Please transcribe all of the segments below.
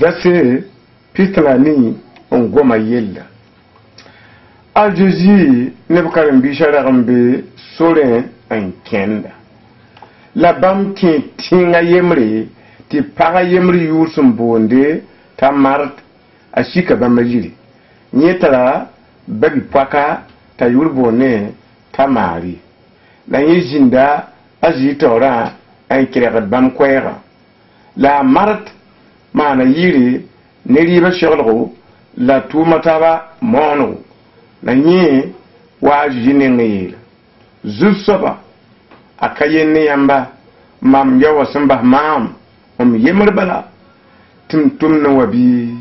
Verset Pistalani on goma yella. A Jésus ne pas rambe solen en kenda. La bam qui tinga yemri ti para yemri yursum bonde ta mart a shika bamajiri. Nyetara bagi paka ta yurbone ta mari. La yijinda ajitora en kira bam kwera. La mart mana yiri ne riba shoglo la tumataba mono na nye wa jine ngir zusoba akayenne yamba mam yawa samba mam yemr bala tum no wabi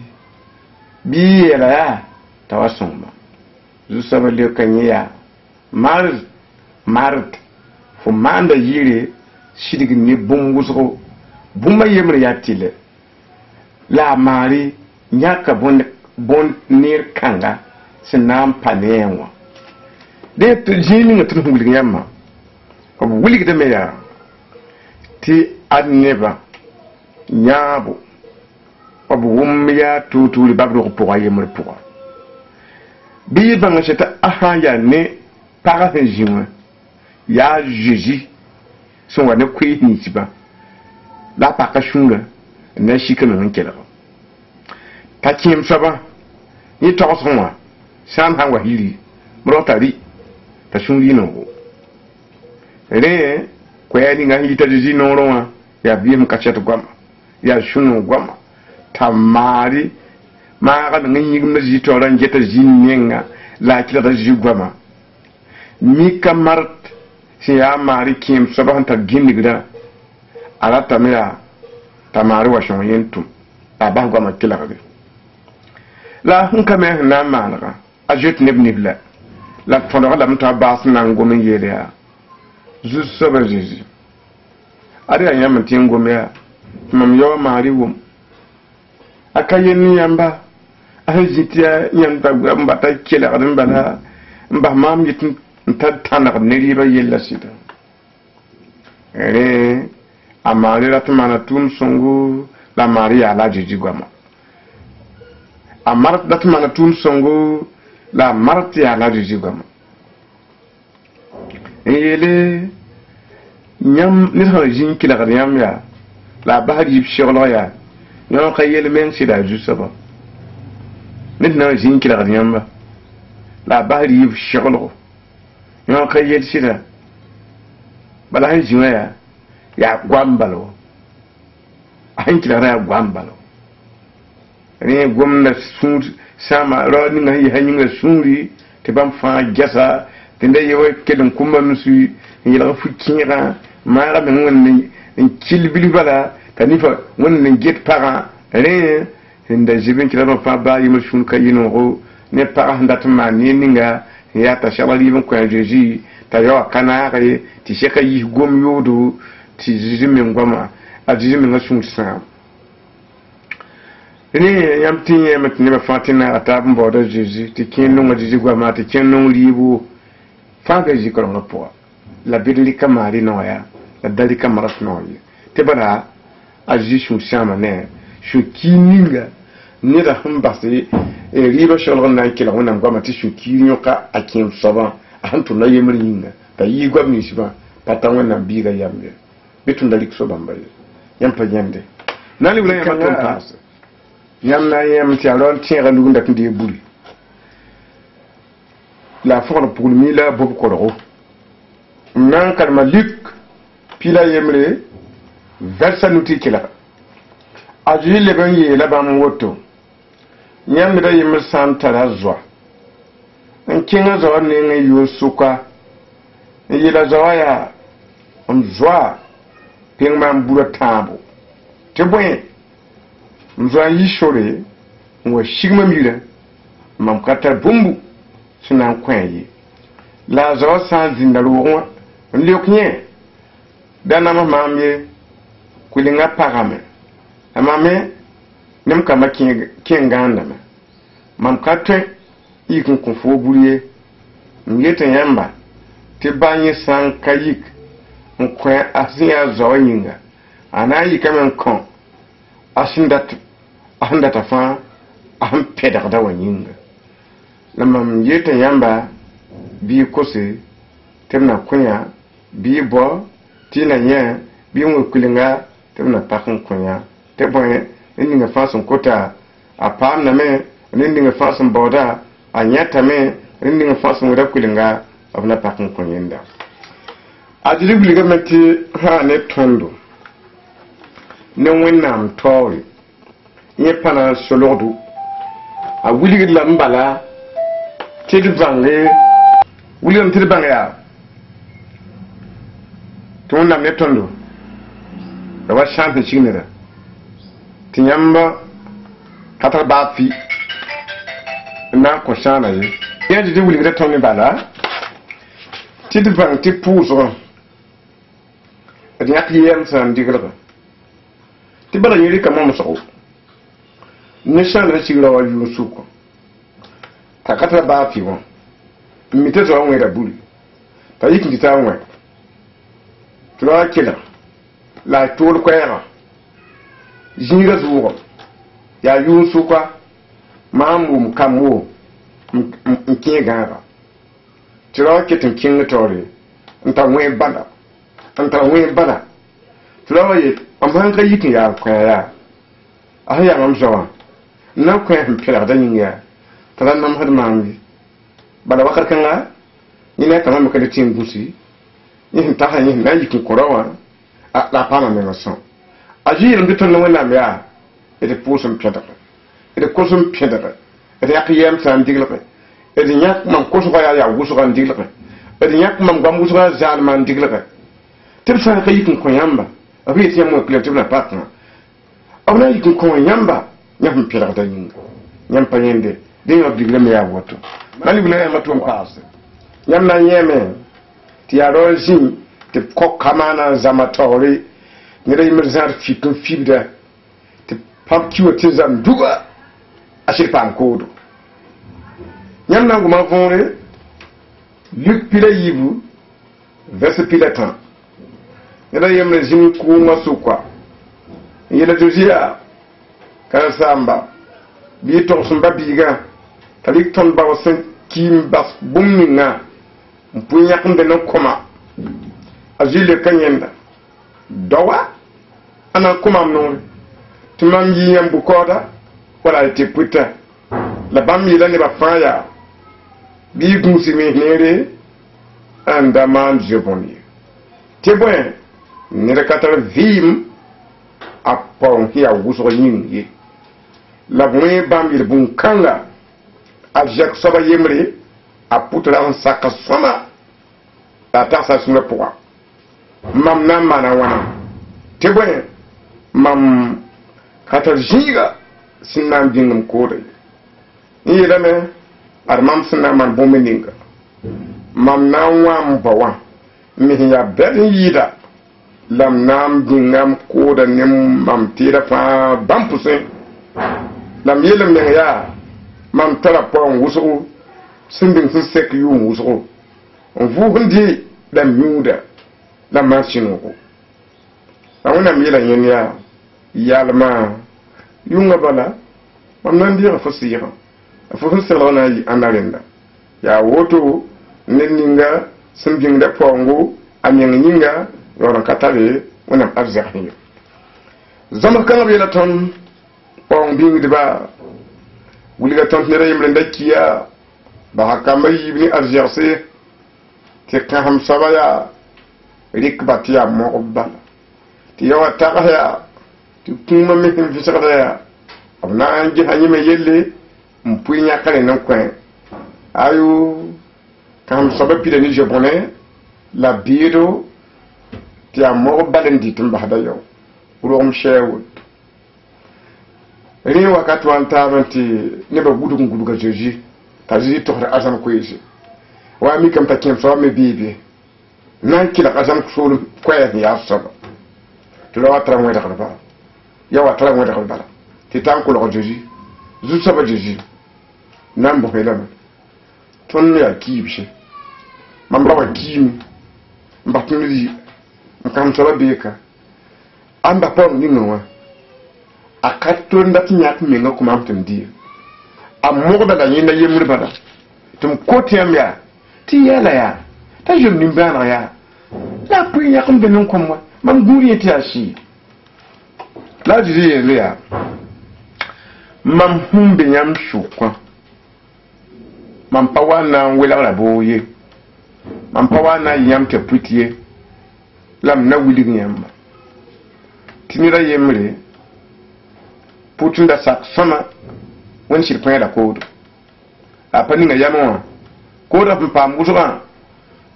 bi yala tawasumba zusoba le kanya mart fu manda yiri shidigi ni bunguso bumba yemr yatile la mari nyaka bon nir kanga sinam panewa de to jini ngatu ngul yamma ko wuli de meya ti adneba nyabo obu wumya tutuli bagdo ko pour yemre pour bi banga cheta ahaya ne para jinwa ya jeji son wa ne kwi ni tiba la paka shunga na shika no nkela ta kim saba ni to sonwa san han wahili mrotari ta shungi no re ko ya ni ngi ta jiji no ronwa ya bi mu kacha to gwama ya shunu gwama ta mari ma ga ngi ngi ji to ran jeta jinyenga la kila ta ji gwama mi kamart si ya mari kim saba han ta gindigra ala tamira tamari wa shon yentum aba gwa makila gabe la hunka me na malaka ajet nebnibla la fondo la mta bas na ngome yele ya zu soba jiji ari anya mti ngome ya mam yo mari wum akayen yamba ajitia nyamba mbata kila gadin bana mba mam yitin tatana ne riba yella sida amari ratmana tum songo la maria la jiji gwama amart ratmana tum songo la marti ala jiji gwama ele nyam ni ho jin kila gariyam ya la bahari shirlo ya nyon khayel men sida ju saba ned na zin kila yamba la bari shoglo yo ka yel sida bala han jiwa ya gwambalo han kila ra gwambalo ne gwamna sun sama ro ni ngi haninga suri te bam fa jasa te nda yewa kedon kumba nusu ni la fu kinira mara be ngon ni kilbili bala kanifa won ni get para re nda jibin kila fa ba yima sun kayino ro ne para ndat ma ni ninga ya ta shalali bon ko jeji ta yo kana re ti sheka yi gom yodo ti jimin ngoma a jimin ngasun sa ni yam tinye metni ba fatina atab bodo jiji ti kinno ngadi jigwa ma ti kinno libu faga jikoro ngapo la bidli kamari noya la dali kamarat noya te bara aji shu shama ne shu kininga ni da hambasi e riba sholgon nan kila wona ngwa mati shu kinyo ka akin soba antu na yemri yinga ta yigwa mi shiba patangwa na biga yambe bitun dali soba mbali yampa yande nali wala yamaton pass yamna yam ti alon tiere lu ndak ndi buri la forme pour mila bob koloro nan kalma lik pila yemre versa nuti kila aji le ban ye la ban woto nyam da yemre santara zwa en kinga zo ne ngi yusuka yi la zawaya zwa pingman bura tabo te boye mzwa yishore mwa shigma mira mamkatar bumbu suna kwenye la zawa san zindaruwa nlioknye dana mamamye kulinga parame amame nemkama kinganda me mamkatwe ikun kunfo burie myete yamba te banye san kayik nkwen asiya zawa yinga anayi kamen kon asindata fa aham pedar da wanyinga lamam yeta yamba bi kose temna kunya bi bo tina nya bi mu kulinga temna pakun kunya te boye ninga fason kota apam na me ninga fason boda anyata me ninga fason wada kulinga abna pakun kunya nda ajiri buliga meti ha ne tondo ne wennam tori nye pana solodu a wuli la mbala tedi bange wuli on tedi bange ya to na metondo da wa chance chinera tinyamba kata ba fi na ko shana yi ya di wuli ga tonni bala tedi bange ti puso adi yakli yam san digla ti bala yiri kama muso ne shana sigla wa yusuko takata ba fi won mite so won da buri ta yiki ta won tro kila la tour ko era jinga zuwa ya yusuka mamu kamu mke gara tro kitin king tori nta wen bana tro ye amman ka yiki ya ko ya aya ngam jawa na ko en pela da nyinga tala nam had mambi bala wakar kanga ni ne kama mekale tin busi ni ta ha ni na yiki korawa a la pana me no son aji ram biton no wala me ya ede pusum peda ede kosum peda ede yakiyam san digla ede nyak man kosu ga ya wusu ga digla ede nyak man gam wusu ga zal man digla tib san ka yiki ko yamba abi tiam mo pele tibna patna awna yiki ko yamba nyam pela da nyinga nyam panyende dinga digla me ya woto mali bula ma tum passe nyam na nyeme ti aro jin te ko kamana zamatori ni re mirzar fitu fibda te pap kiwo te zam duga ashir pam kodo nyam na nguma vonre luk pila yibu verse pila tan ni re yemre jin ku masukwa yela tuzia kan samba bi to sumba biga talik ton ba wasan kim bas bumninga mpunya kunde no koma azile kanyenda dowa ana kuma no timam yi yambu koda wala te puta la bammi la ne ba faya bi gunsi mi nere andaman jeboni te bon ne rekatar vim a pon hiya wuso yingi la mwe bammi bun kanga a jak soba yemre a putra en saka soma la tasa sur le poids mam na mana wana te bon mam katar jiga sinam dingum kore ni dame armam sinam man bomeninga mam na wam bawa mi ya bedin yida lam nam dingam koda nim mam tira fa bampuse lam yelam ne ya mam tara pon wusu sindin su sek yu wusu on vu hundi dam yuda lam machino ko awna mi la yenya yalma yunga bala mam nan dia fasira fo sirona yi anarenda ya woto neninga simbinga pongo anyang nyinga yoron katale wonam arzahi zama kan bi la ton pong bing diba wuliga ton ne rayim le ndakiya ba hakama yibni arjarse te kaham sabaya rikbatiya mo bala ti yawa tagaya ti kuma me him fisara abna anji hanyime yelle mpuy nyakale nan kwen ayu kam soba pile ni japonais la biro ti amor balendi tumba hada yow rom shewut ri wakati wanta banti ne ba gudu ga jeji taji to hada azam ko yisi wa mi kam takim so me bibi nan kila azam ko ko ya soba to lo atra mo da ba ya wa tra mo da ba ti tan ko lo jeji zu soba jeji nan bo helam ton ya kibshi mam rawa kim mbatuli kam sala beka amba pon ni ngwa akato ndati nyak menga kuma mtum dia ammo da yinda yemuri bada tum koti amya ti yala ya ta jom nimbana ya la pri ya kum benon komwa mam guri ti ashi la jiri yele ya mam humbe nyam shukwa mam pawana wela la boye mam pawana yam te putie lam na wuli nyamba tinira yemre putunda sak sama won shirpan da kodo apani nga yamo kodo pam gusura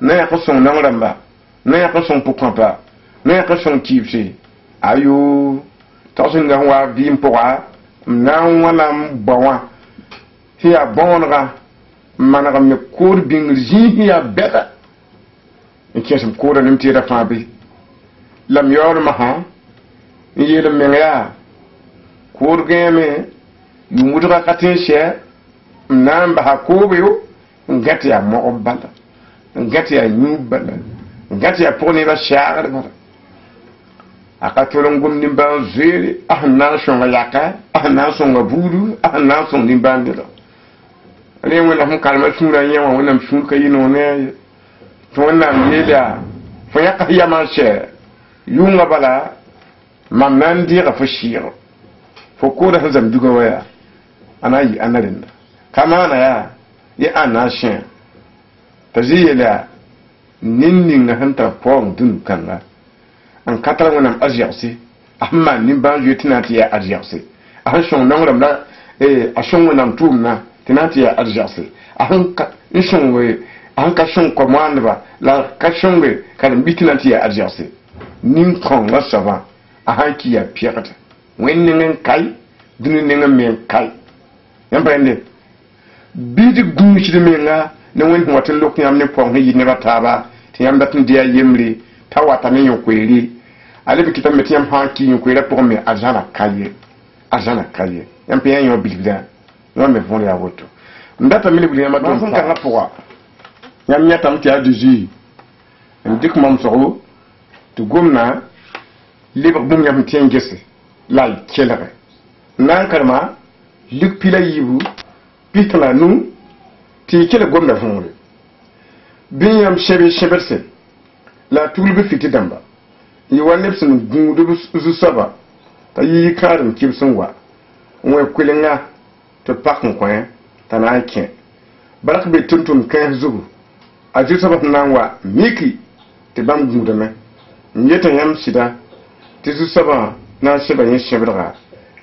na ya ko son nangamba na ya ko son pukampa na ya ko son kifse ayo tawsin nga wa bimpoa na wala mbawa hiya bonga manaka me kodo bingri hiya beta ikesum kodo nimti da fabi lam yor maha yele menga kodo game yumuduka katin she namba hakobo ngati ya mo bala ngati ya nyubala ngati ya poni ba shagar bara akatolon gum nimba zeri ahna shonga yaka ahna songa budu ahna son nimba ndira ale wona hum kalma sura yawa wona sun ka yino ne to wona yela fo yaka yama she yunga bala mamman dira fo shiro fo ko da zam duga waya anayi analinda kama na ya ana shin taziyela ninni nga hanta pong dun kanga an katara wonam aziyasi amma nimba yutinati ya aziyasi an shon nangram la a shon wonam tumna tinati ya aziyasi an ka shon we an ka shon ko mandba la ka shon we kan bitinati ya aziyasi nin kon la sava a hanki ya pierata wenningen kai dunningen men kai yambrende bidi gumshi de menga ne won hotel lok nyam ne pon yi ne bataba ti yam datin dia yemri tawata ne yokweri ale bi kitam metiam hanki yokweri pour me ajana kaye yam pe yan yo bilida no me fon ya woto ndata mili bi ma don ka rapwa yam nyatam ti adiji ndik mom soro to gomna libre bum yam tiengese la kelere nan karma luk pila yibu pitla nu ti kele gomna fonre binyam shebe la tulbe fiti damba yi wanne sun gundu su saba ta yi karin kimsun wa we kulinga to pakun kwen tana ken barak be tuntum kan zugu a ju sabat nanwa miki te bam gudame nyeta yam sida te zu saba na sheba yin shebra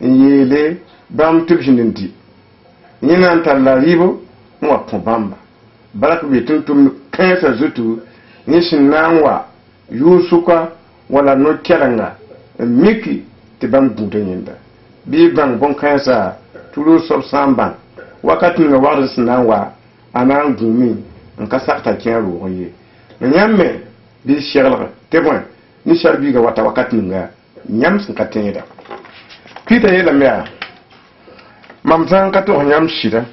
yele bam tubjindi nyina antalla ribo mo bamba barak be tuntum kan sa zutu ni shinanwa yusuka wala no keranga miki te bam gudanyinda bi bang bon kan sa tulu sob samba wakati nga wari sinanwa anan gumi nka sakta kien roye nyamme bi sherla te bon ni sharbi ga wata wakati nga nyam sin ka tenida kita yela mea mamzan ka to nyam shida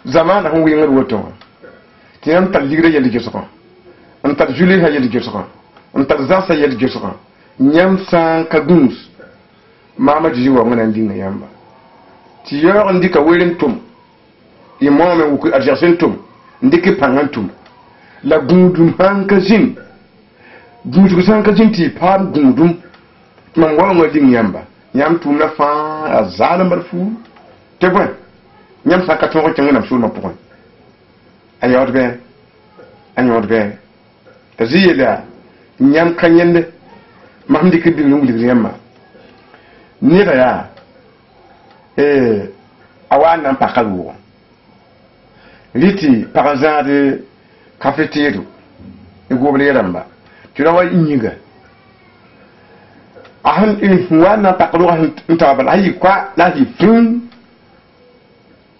zamana hu winga woto tiam tal ligre yeli josoko on tal juli ha yeli josoko on tal zasa yeli josoko nyam san ka guns mama jiwa ngana ndinga yamba ti yor ndika welin tum imome wuku arjasin tum ndiki pangantum la gundum hankazin gudu sankazin ti pam gundum man wala ngodin yamba nyam tum na fa azana marfu te bon nyam sa katon ko tangana sul ma pokon ayod be taziyela nyam kanyende mahmdi kibil nungli yamba nira ya awana pakalu liti par exemple de cafetiero e goble ramba tu la wa inyiga ahan wana pakalu ahan ntabal ayi kwa la hi fun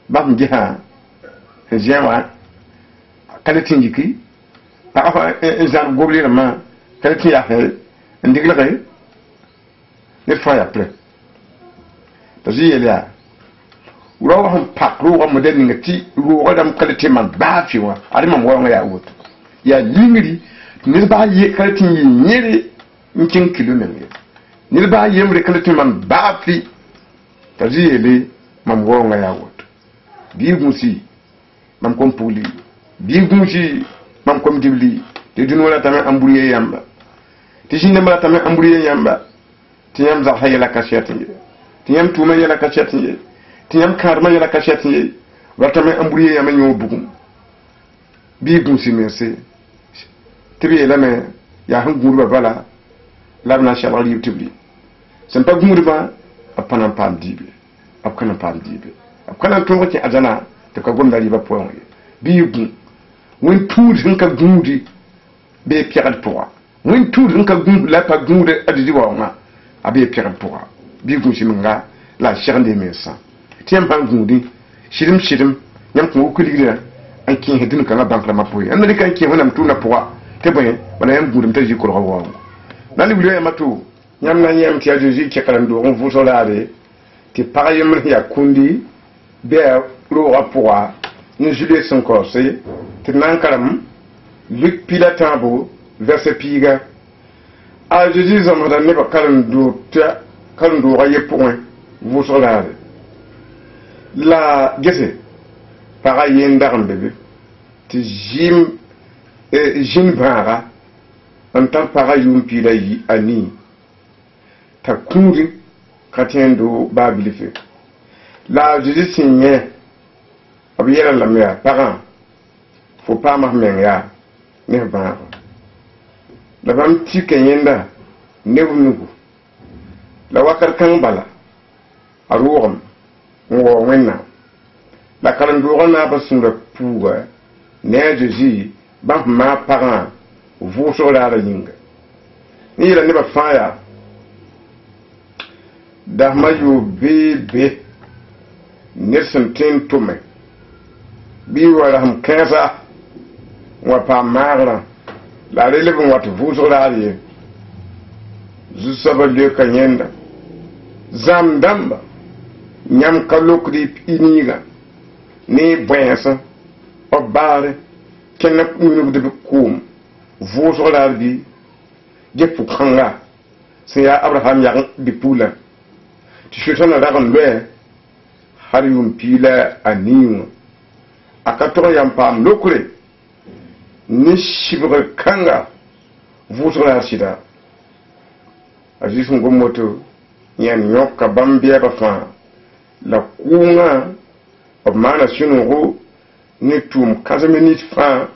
bam jiha jema kala tinjiki pa jan goble ramba kala tiya he ndigla kay ne fa ya pre taziyela uro han pakru wa model ngati uro dam kalati man ba fi wa ari man wa ya wut ya lingri ni ba ye kalati nyiri nkin kilo ne ni ba ye mri kalati man ba fi taziyele man wa ya wut bi musi man kom puli bi musi man kom dibli te dun wala tamé amburiye yamba te jinne mala tamé amburiye yamba te yam za hayla kasiyati te yam tuma yala kasiyati tiyam karma yala kashati watame amburiye ya menyo bugum bi bunsi merci tibi la me ya han gurba bala labna shalal youtube sem pa gurba apana pam dibe apana pam dibe apana to ci adana te ko gonda riba point bi bu won tout hinka gudi be pirat pour won tout hinka gudi la pa gudi adidi wa ma abe pirat pour bi bunsi minga la chande mensa tiam ban gudi shirim nyam ko kuligira an kin hedin kan bank ma poy an kan kin wonam tuna poa te boy wala yam gudum te jikko rawo nani bi yo matu nyam na nyam ti ajuji ke kalando on fu solare ti parayem ya kundi be ro rapoa ni juillet son corse ti nankaram Luc Pilatabo verset piga ajuji zamada ne ba kalando raye point vous solare la gese pareil ndarm bébé ti jim bara en tant pareil pila yi ani ta kuri katiendo babilife la je signé abiera la mea parent faut pas m'amener ne ba la bam ti kenyenda ne nugu la wakar kan bala aruam wo wena la kalandura na basunda puga ne jeji ba ma parent vous sur la yinga ni la ne ba faya da mayu bebe nersen ten tome bi wala ham kesa wa pa marla la releve wat vous sur la ye zu sabale kanyenda zamdamba nyam kalokri iniga ni bwensa obare kenna kunu de kum voso la bi je pu khanga se ya abraham ya di pula ti shotana da kan be hariyum pila aniu akato yam pam lokre ni shibre kanga voso la sida ajisun gomoto yan nyoka bambia ba fa la kunga b maana sũ-noogo ne tʋʋm kãsem nins fãa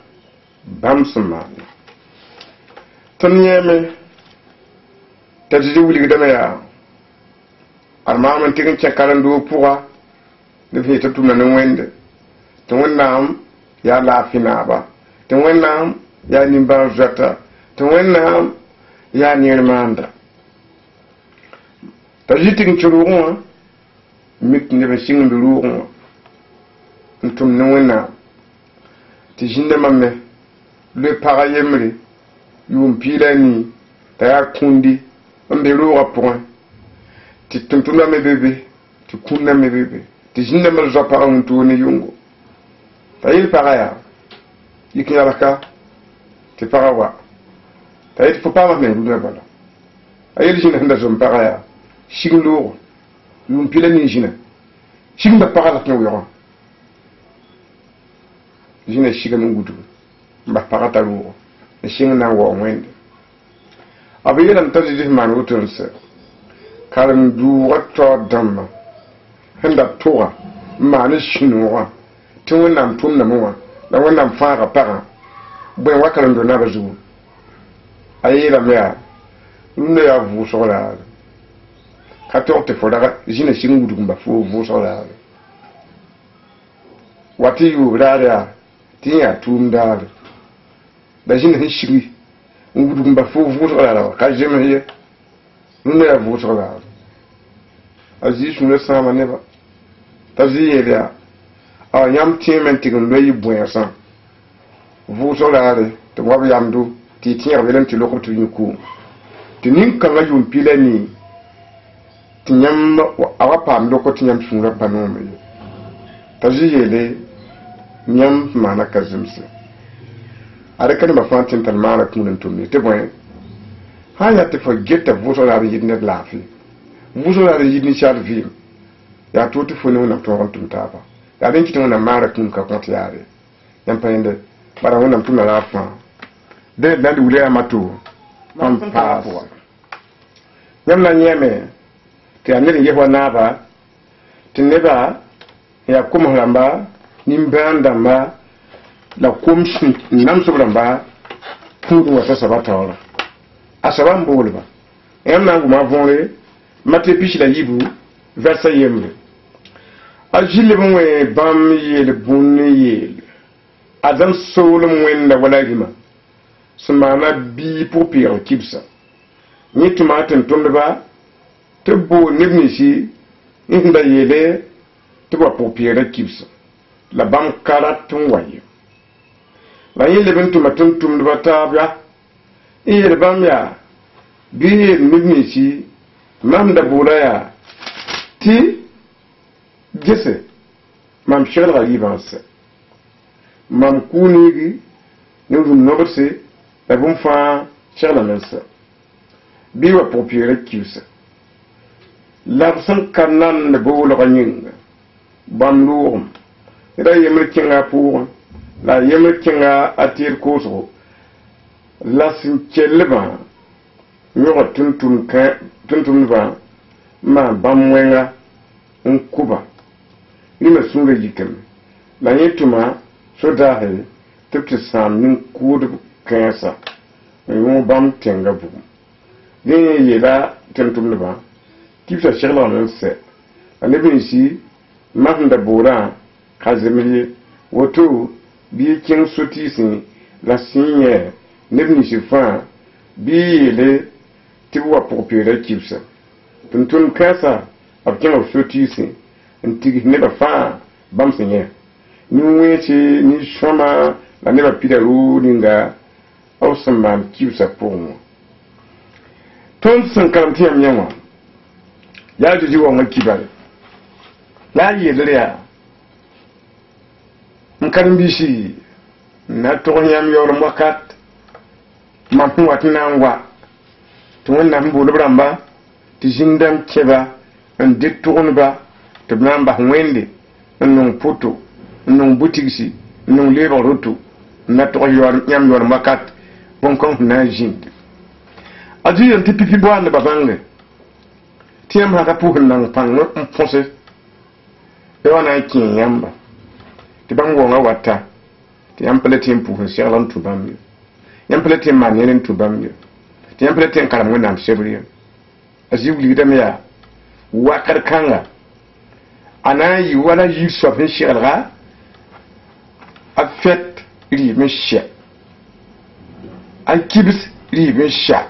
bãmb sẽn maana tõnd yẽeme t'a tɩ wilgdame yaa ad maam n tɩg n kẽ karen-doog pʋga ne b tɩ tʋmda ne wẽnde tɩ wẽnnaam yaa laafɩ naaba tɩ wẽnnaam yaa nimbãan zoɛta tɩ wẽnnaam yaa neer maanda t'a zĩ tɩg n kẽ roogẽ wã mik neb n sɩngd roogẽ wã n tʋm ne wẽnnaam tɩ zĩnda mame loe pagã yembre yʋʋm piila a nii t'a yaa kũndi n be roogã pʋgẽ tɩ tʋm-tʋmdã me be be tɩ kũndã me be be tɩ zĩnda me zoa pagã wũntoog ne yʋngo t'a yel pagã yaa yik yãlka tɩ pagã wa t'a yetɩ fo paama me rũnã bala a yel zĩnã sẽn da zom pagã yaa sign loogo yʋʋm piila nin zĩnã sigmda pagã la kẽ weoogã zĩnã sigm n gudg n bas pagã t'a roogo n sɩng na n waoog wẽnde b yeelame t'a zɩ maan woto n sɛ karen-duugã taoor dãmbã sẽn da tʋga n maan n sũ-noogã tɩ wẽnnaam tʋmdame wã la wẽnnaam fãaga pagã bõe wa karen-do nabã zugu a yeelame yaa rũndã yaa vʋʋsg raare ka tog tɩ fo rag zĩnã sig n gudg n bas fo vʋʋsg raare wa tɩ yʋʋb raar yaa tɩ yẽ yaa tʋʋm daare la zĩnã sẽn sigi n gudg n bas fo vʋʋsg raara wa ka zems ye rũndã yaa vʋʋsg raare a zɩɩ sũurã sãama nebã t'a zɩ yeel yaa a yãmb tẽeme n tɩg n loa yɩ bõeesã vʋʋsg raare tɩ b wa b yamdo tɩ y tẽeg bel n tɩ lokb tɩ b yũ kʋʋm tɩ nin-kãngã yʋʋm piila nii tɩ yãmb a wa paam loko tɩ yãmb sũurã pa noome ye t'a zɩ yeele yãmb sẽn maana ka zemse a rɩka nebã fãa tɩ n tar maana kũud n tʋmde tɩ bõe sã n yaa tɩ fo geta vʋʋsg raar n yɩɩd ned laafɩ vʋʋsg raar n yɩɩd ninsaal vɩɩm yaa tʋʋg tɩ fo ne wẽnnaam tõog n tʋm taaba yaa dẽn kɩ tɩ wẽnnaam maana kũud ka kõ tɩ yaare yãmb pa yẽnde bara wẽnnaam tʋmda raar fãa dẽ dãnd wula yaa mato n paas yãmb la yẽme tɩ yaa ned n yes wa naaba tɩ nebã yaa koms rãmba nimbãan dãmba la koms namsb rãmba pũud n wa sa soaba taoora a soaba n boolba yãmb na n gʋma võore mate pis la yibu vɛrsa yembre a zĩlb n wẽ bãmb yeel bũmb yeel a zãmb soolem wẽnda wala rĩma sẽn maana bii pʋg-pɩɩg kibsa yẽ tʋma tɩ n tʋmdba tɩ b bool neb ninsi n sẽn da yeele tɩ b wa pʋg-pɩɩgrã kibsa la bãmb ka rat n wa ye la yẽ leb n tʋma tɩ n tʋmdba taab ya n yeel bãmb yaa bɩ yeel neb ninsi mam da boola yaa tɩ gese mam seglga rɩɩbã n sɛ mam kʋʋ-niigi ne rũm nobdse la bũmb fãa seglame n sɛ bɩ wa pʋg-pɩɩgrã kibsa la b sẽn ka nand boolgã yĩnga bãmb loogem ned a yembr kẽnga a pʋʋgẽ la a yembr kẽnga a teed koosgo la sẽn kellbã yõga tʋm-tʋmdbã n maan bãmb wẽnga n kʋba rĩmã sũurã yikame la yẽ tʋma sodaase tɩ b tɩ sãam nin-kʋʋdb kãensa n yõ bãmb tẽnga bugum dẽ yẽ yeela tʋm-tʋmdbã kibsa seglgame n sɛ la neb ninsi mam sẽn da boorã ka zems ye woto bɩ y kẽng so-tɩɩsẽ la sẽn yẽ neb ninsi fãa bɩ y yeele tɩ b wa pʋg-pɩɩgrã kibsa tʋm-tʋmd kãensa b kẽng b so-tɩɩsẽ n tigs nebã fãa bãmb sẽn yẽ nin-wẽnse nin-sõma la nebã pida roo ninga b sẽn maan kibsa pʋgẽ wã tõnd sẽn karem tɩ yãmb yẽ wã yaa zĩ wãngã kibare la a yeelr yaa n karen-biisi n na tog yãmb yaoolem wakat mam sẽn wat n na n wa tɩ wẽnnaam sẽn boolb rãmba tɩ zĩndãmb kẽba n dɩk tʋgndba tɩ b na n bas wẽnde n nong poto n nong butigsi n nong leebg roto n na tog yãmb yaoolem wakat bõn-kõng sẽn na n zĩnd a zĩ yam tɩ pipi boandba bãnge tɩ yãmb sãka pʋʋs n nang pãng n põse e wana kin yamba ti bam wonga wata ti yam peletin pu se yalan tu bam yam peletin man yelen tu bam ti yam peletin karam ngam sebri azibli dam ya wakar kanga ana yi wala yi sofin shirga a fet ri min sha a kibs ri min sha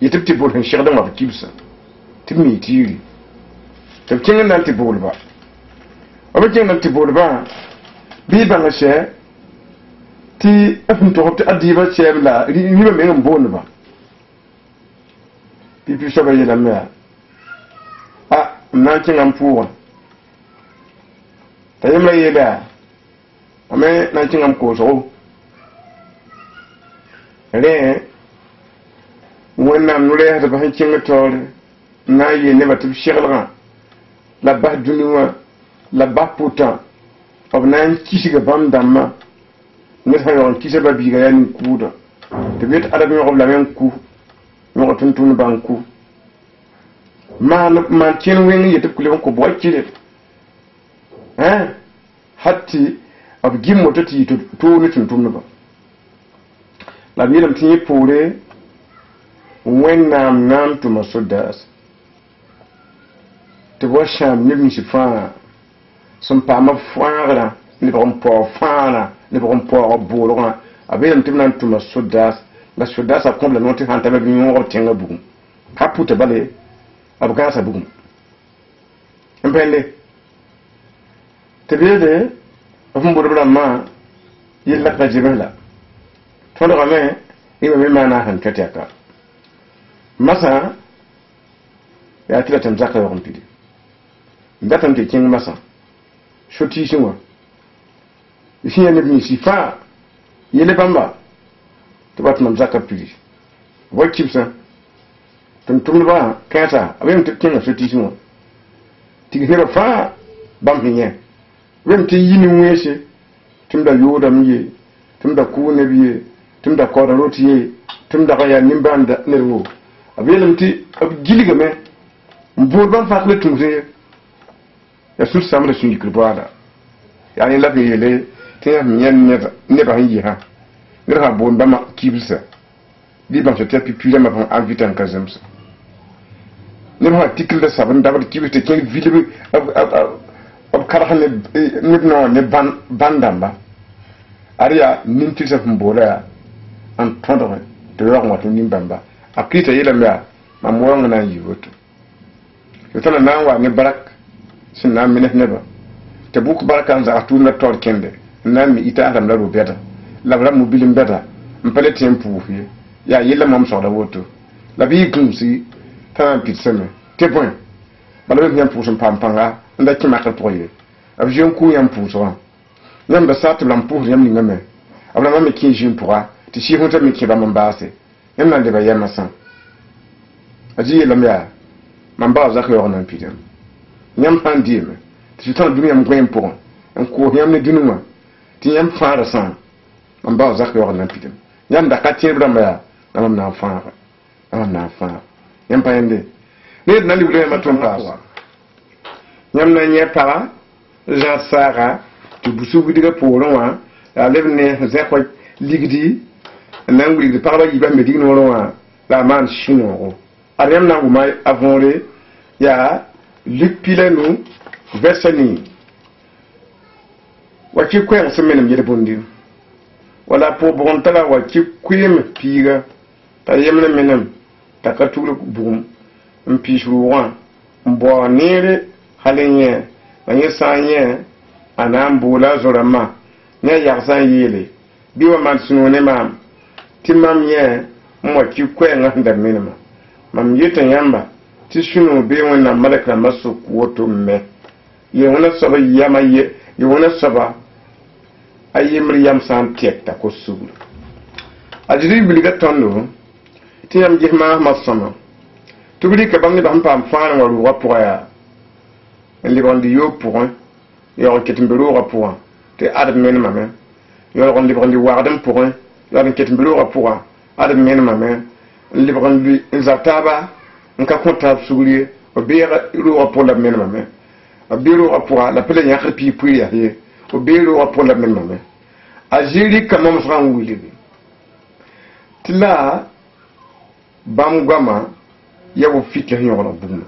yitibti bol hin shirga ma kibs timi tiri to kin nan ti bol ba o be kin nan ti bol ba bi ba na she ti afin to hopta adiba shebla ri ni ba men bon ba pipi so ba yela me na kin am puwa tayema yela ame na kin am ko so re wannan nure ha ba kin tore na yi ne batib shirga la ba dunuwa la ba puta obnan kisi ga bam damma ne ha yon kisi ba biga yan kuda te bet adam yo la men ku yo tuntun banku man ken wen yete kule ko boy kile hatti ab gimmo to ti to ni tuntum ba la milam tin pore wen nam to masodas te bo sham ni mi sifa son pa ma fara ni bon po fara ni bon po bolora abelam tim nan to masodas la sodas a complètement hanta ba bi mo tenga bu kaputa bale abuka sa bugum empende tebede afum bodobra ma yilla ka jibela tondo game ibe me mana han katiaka masa ya tila tamzaka yo kompidi ndatam te king masa shoti shinwa ishinya ne bi sifa yele bamba to batman zakka pidi wakipsa tum ba kata abem te kinga so tisimo tigera fa bam hinye wem te yini wese tum da yoda miye tum da ku ne biye tum da ko da rotiye tum da ya nimbanda nerwo abelem ti ab giliga me mbur ban fa le tum re ya sul samra sun yikri bada yani la be yele te am nyen ne ba hinji ha ngira bon ba ma kibsa di ban so te pipi ma ban avitan kazamsa ne ma article de sabon dabar kibite ken ville ab karahane nibno ne bandamba aria ninti sa mbola an tondore de yor mo tin bamba akita yela mea mamwo ngana yivoto yotana nanwa ne barak sinna mineh neba te buku barakan za atuna tor kende nan mi ita ram la ro beta la ram mo bilim beta mpale tempu fi ya yela mam so da woto la bi kumsi tan pitseme te point bala be nyam pusun pampanga nda ki makal toye ab jeun ku yam puso nyam da sat lam pour yam ni ngame abla mam ki jeun pourra ti si honta mi ki ba mambase yam nan de ba yam san aji lam ya mamba za ko yonan pidem nyam pan dime ti tan dumi yam gwen pour en ko yam ne dunuma ti yam fara san mamba za ko yonan pidem yam da ka tiebra ma nam na fara yam pa yende ne na libre ma ton pas nyam na nye para ja sara tu busu bidiga polon la levne zekho ligdi nan wuli par ba yiba me digno won la man chino ariam na ngumai avonre ya lupilenu vesani waki kwen semenem yede bondi wala po bontala waki kwem piga ta yemna menem takatulu bum mpishuwa mbo nere halenye anye sanye anambula zorama ne yaksan yele biwa man sunone mam timam ye mo ki kwenga ndar minima mam yita yamba ti sunu be wona malaka masu kuoto me ye wona saba yama ye wona saba ayemri yam san tiekta ko sugul ajiri biliga tondo ti yam jihma masama tubili ke bangi ba pam fana walu wapoya li bandi yo pour yo ketimberu rapport te adam minima me yo on li bandi wardem pour yo ketimberu rapport adam minima me li bandi zataba nka konta suguli o be ru rapport la minima me a biro apwa la pele nya pi pi ya he o biro apwa la men mame a jiri kama mfran wuli tila bam gama ya wo fit la nyoro buma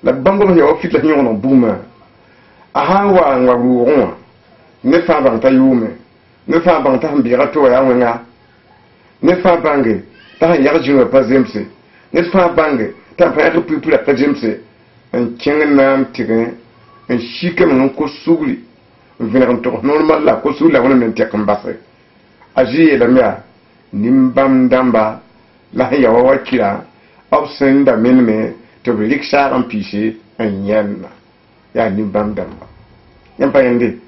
la bangolo ya wo fit la nyoro buma a hawa ngaru ronwa ne fa bang ta yume ne fa bang ta mbira to ya wenga ne fa bange ta ya jiwa pa zemse ne fa bange ta fa ya pi pi la pa zemse en kengan tigre en shikam non ko sugli venir to normal la ko sugla wona men tekam basse aji la mia nimbam damba la ya wa kila opsen da menme to riksha en piché en yanna ya nimbam damba yam pa yende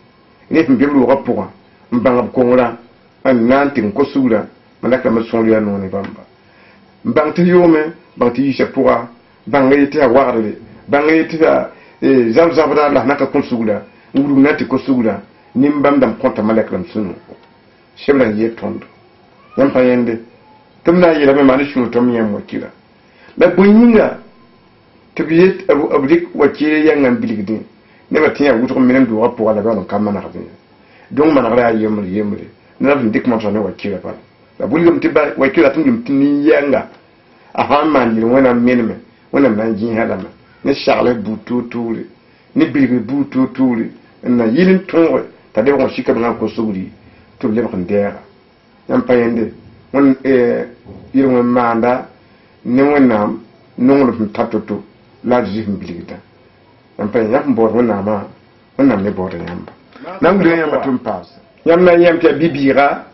ni mbiblu rapport mbanga ko ngula an nantin ko sugla manaka ma son ya non ni bamba mbang ti yome bang ti se pourra bang yete a warle bang yete a zabzabra la naka ko sugla nguru nati ko sugla nimbam dam konta malakram sunu shemla ye tondo yam pa yende tumna yela me mani shunu tom yam wakila la bunyinga tibiyet abdik wakile yangan biligdi ne batiya wuto menen do rapport la ban kam mana rabin donc man ra yemre na dik man sone wakila pa la buligum tiba wakila tum tin yanga aha man ni wona menme wona nan jin hadama ne charle butu touri ne bilgi butu touri na yilin tonre ta de on shika na ko sugri to le ko ndera yam payende won yirmo manda ne wonam nongolo fum tatoto la jihim bilgita yam payende yam bor wonama wonam ne bor yamba nam de yamba tum pass yam na yam ta bibira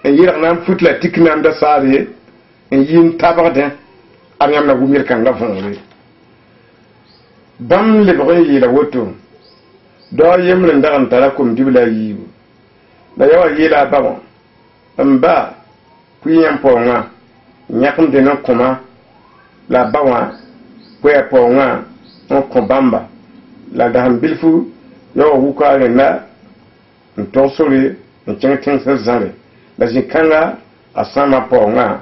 en yira nam futla tiknam da sare en yin tabarden am yam na gumir kan ga fonre bam le boy yila woto do yemle ndaran tara kum dibla yiwu da yawa yila bawo mba kuyam ponga nyakum de no koma la bawa kwe ponga on kombamba la daham bilfu yo wuka na ntosori nchengen sezare la jikanga asama ponga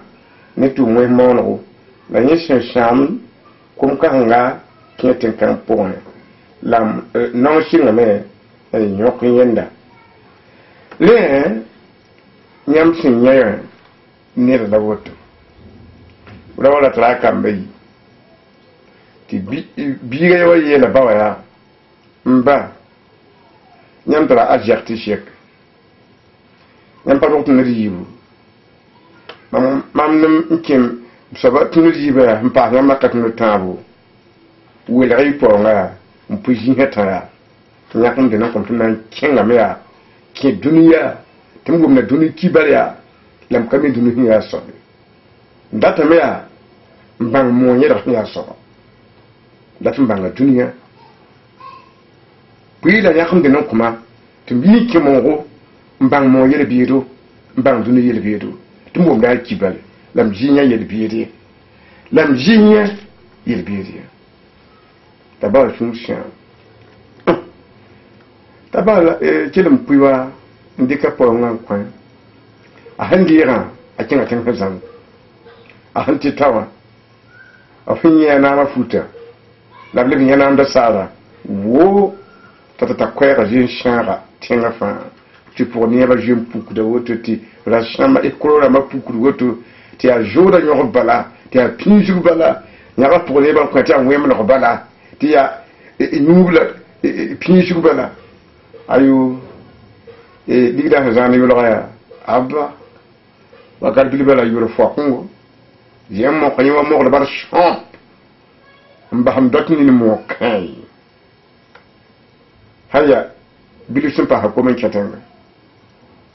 netu mwe mono la yeshen sham kum kanga keten kan ponga lam non shinga me nyok yenda le nyam sin nyaya ni da woto wala tra kambe ti biga yo yela bawaya mba nyam tra adjectif chek nyam pa dokto nriwu mam nam nkim saba tunriba mpa nyam makat no tabo wela ay ponga mpuji heta nyakam de na kompuna kenga me ya ke duniya tumgum na duni kibariya lam kami duni ya so ndata me ya mbang mo nyera ya so datum banga duniya puis la yakam de non kuma tumbi ke mongo mbang mo yele biido mbang duni yele biido tumgum da kibale lam jinya yele biide lam jinya yele biide tabar function tabar kelum puiwa ndika ponga kwan a handira a kinga tan hazan a hanti tawa a finya na mafuta lable binya na anda sara wo tata kwera jin shara tinga fa tu pour ni ba jim puku de woto ti la chama e kolora ma puku woto ti a joda nyo bala ti a pinju bala nya pour ni ba kwata wem no bala ti ya nyubla pinju bala ayu digda hazani yulo ya abba wakar bilbala yuro fokungo yem mo kanywa mo la bar champ mbaham dotni ni mo kay haya bilu simpa ha ko men chatenga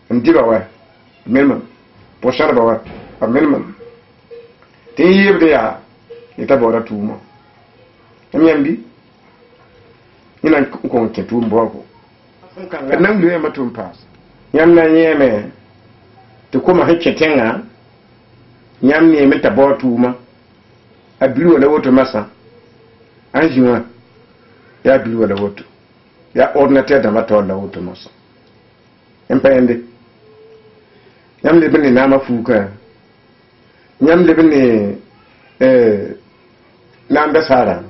ndiba wa melman pochara ba wa melman te yebde ya ita bora tuma nyambi ina ko ke tumbo ko nan duwe matum pass yamna yeme to kuma hakke tenga yamne meta botuma abiru wala woto masa anjuma ya biru wala woto ya ordinateur da mata wala woto masa empende yamle bini nama fuka yamle bini namba sara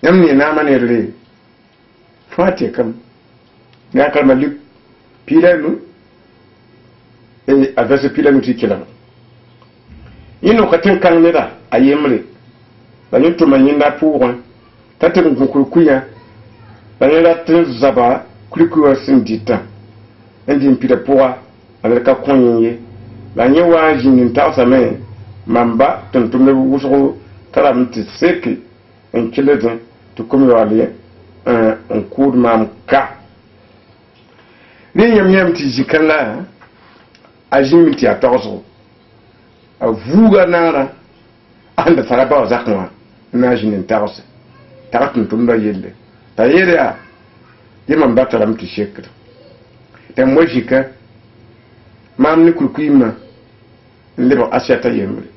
yam ne na mane re fate kam ya kalma lip pilanu e avese pilanu ti kila ino katin kan ne da ayemre banyu to manyinda pour tatin kukuya banyu tin zaba kukuwa sindita ndi mpira pour avec ka konye banyu wa jinin ta same mamba tuntumne wuso taramti seki en kiledon to comme waliye un coup de mamka ni yam ti jikanga ajimiti atoso a vuga nara anda taraba zakwa na jinin tawse taratun tumba yelle tayere ya yimam bataram ti shekra te mojika mam ni kukuima lebo asiata yemre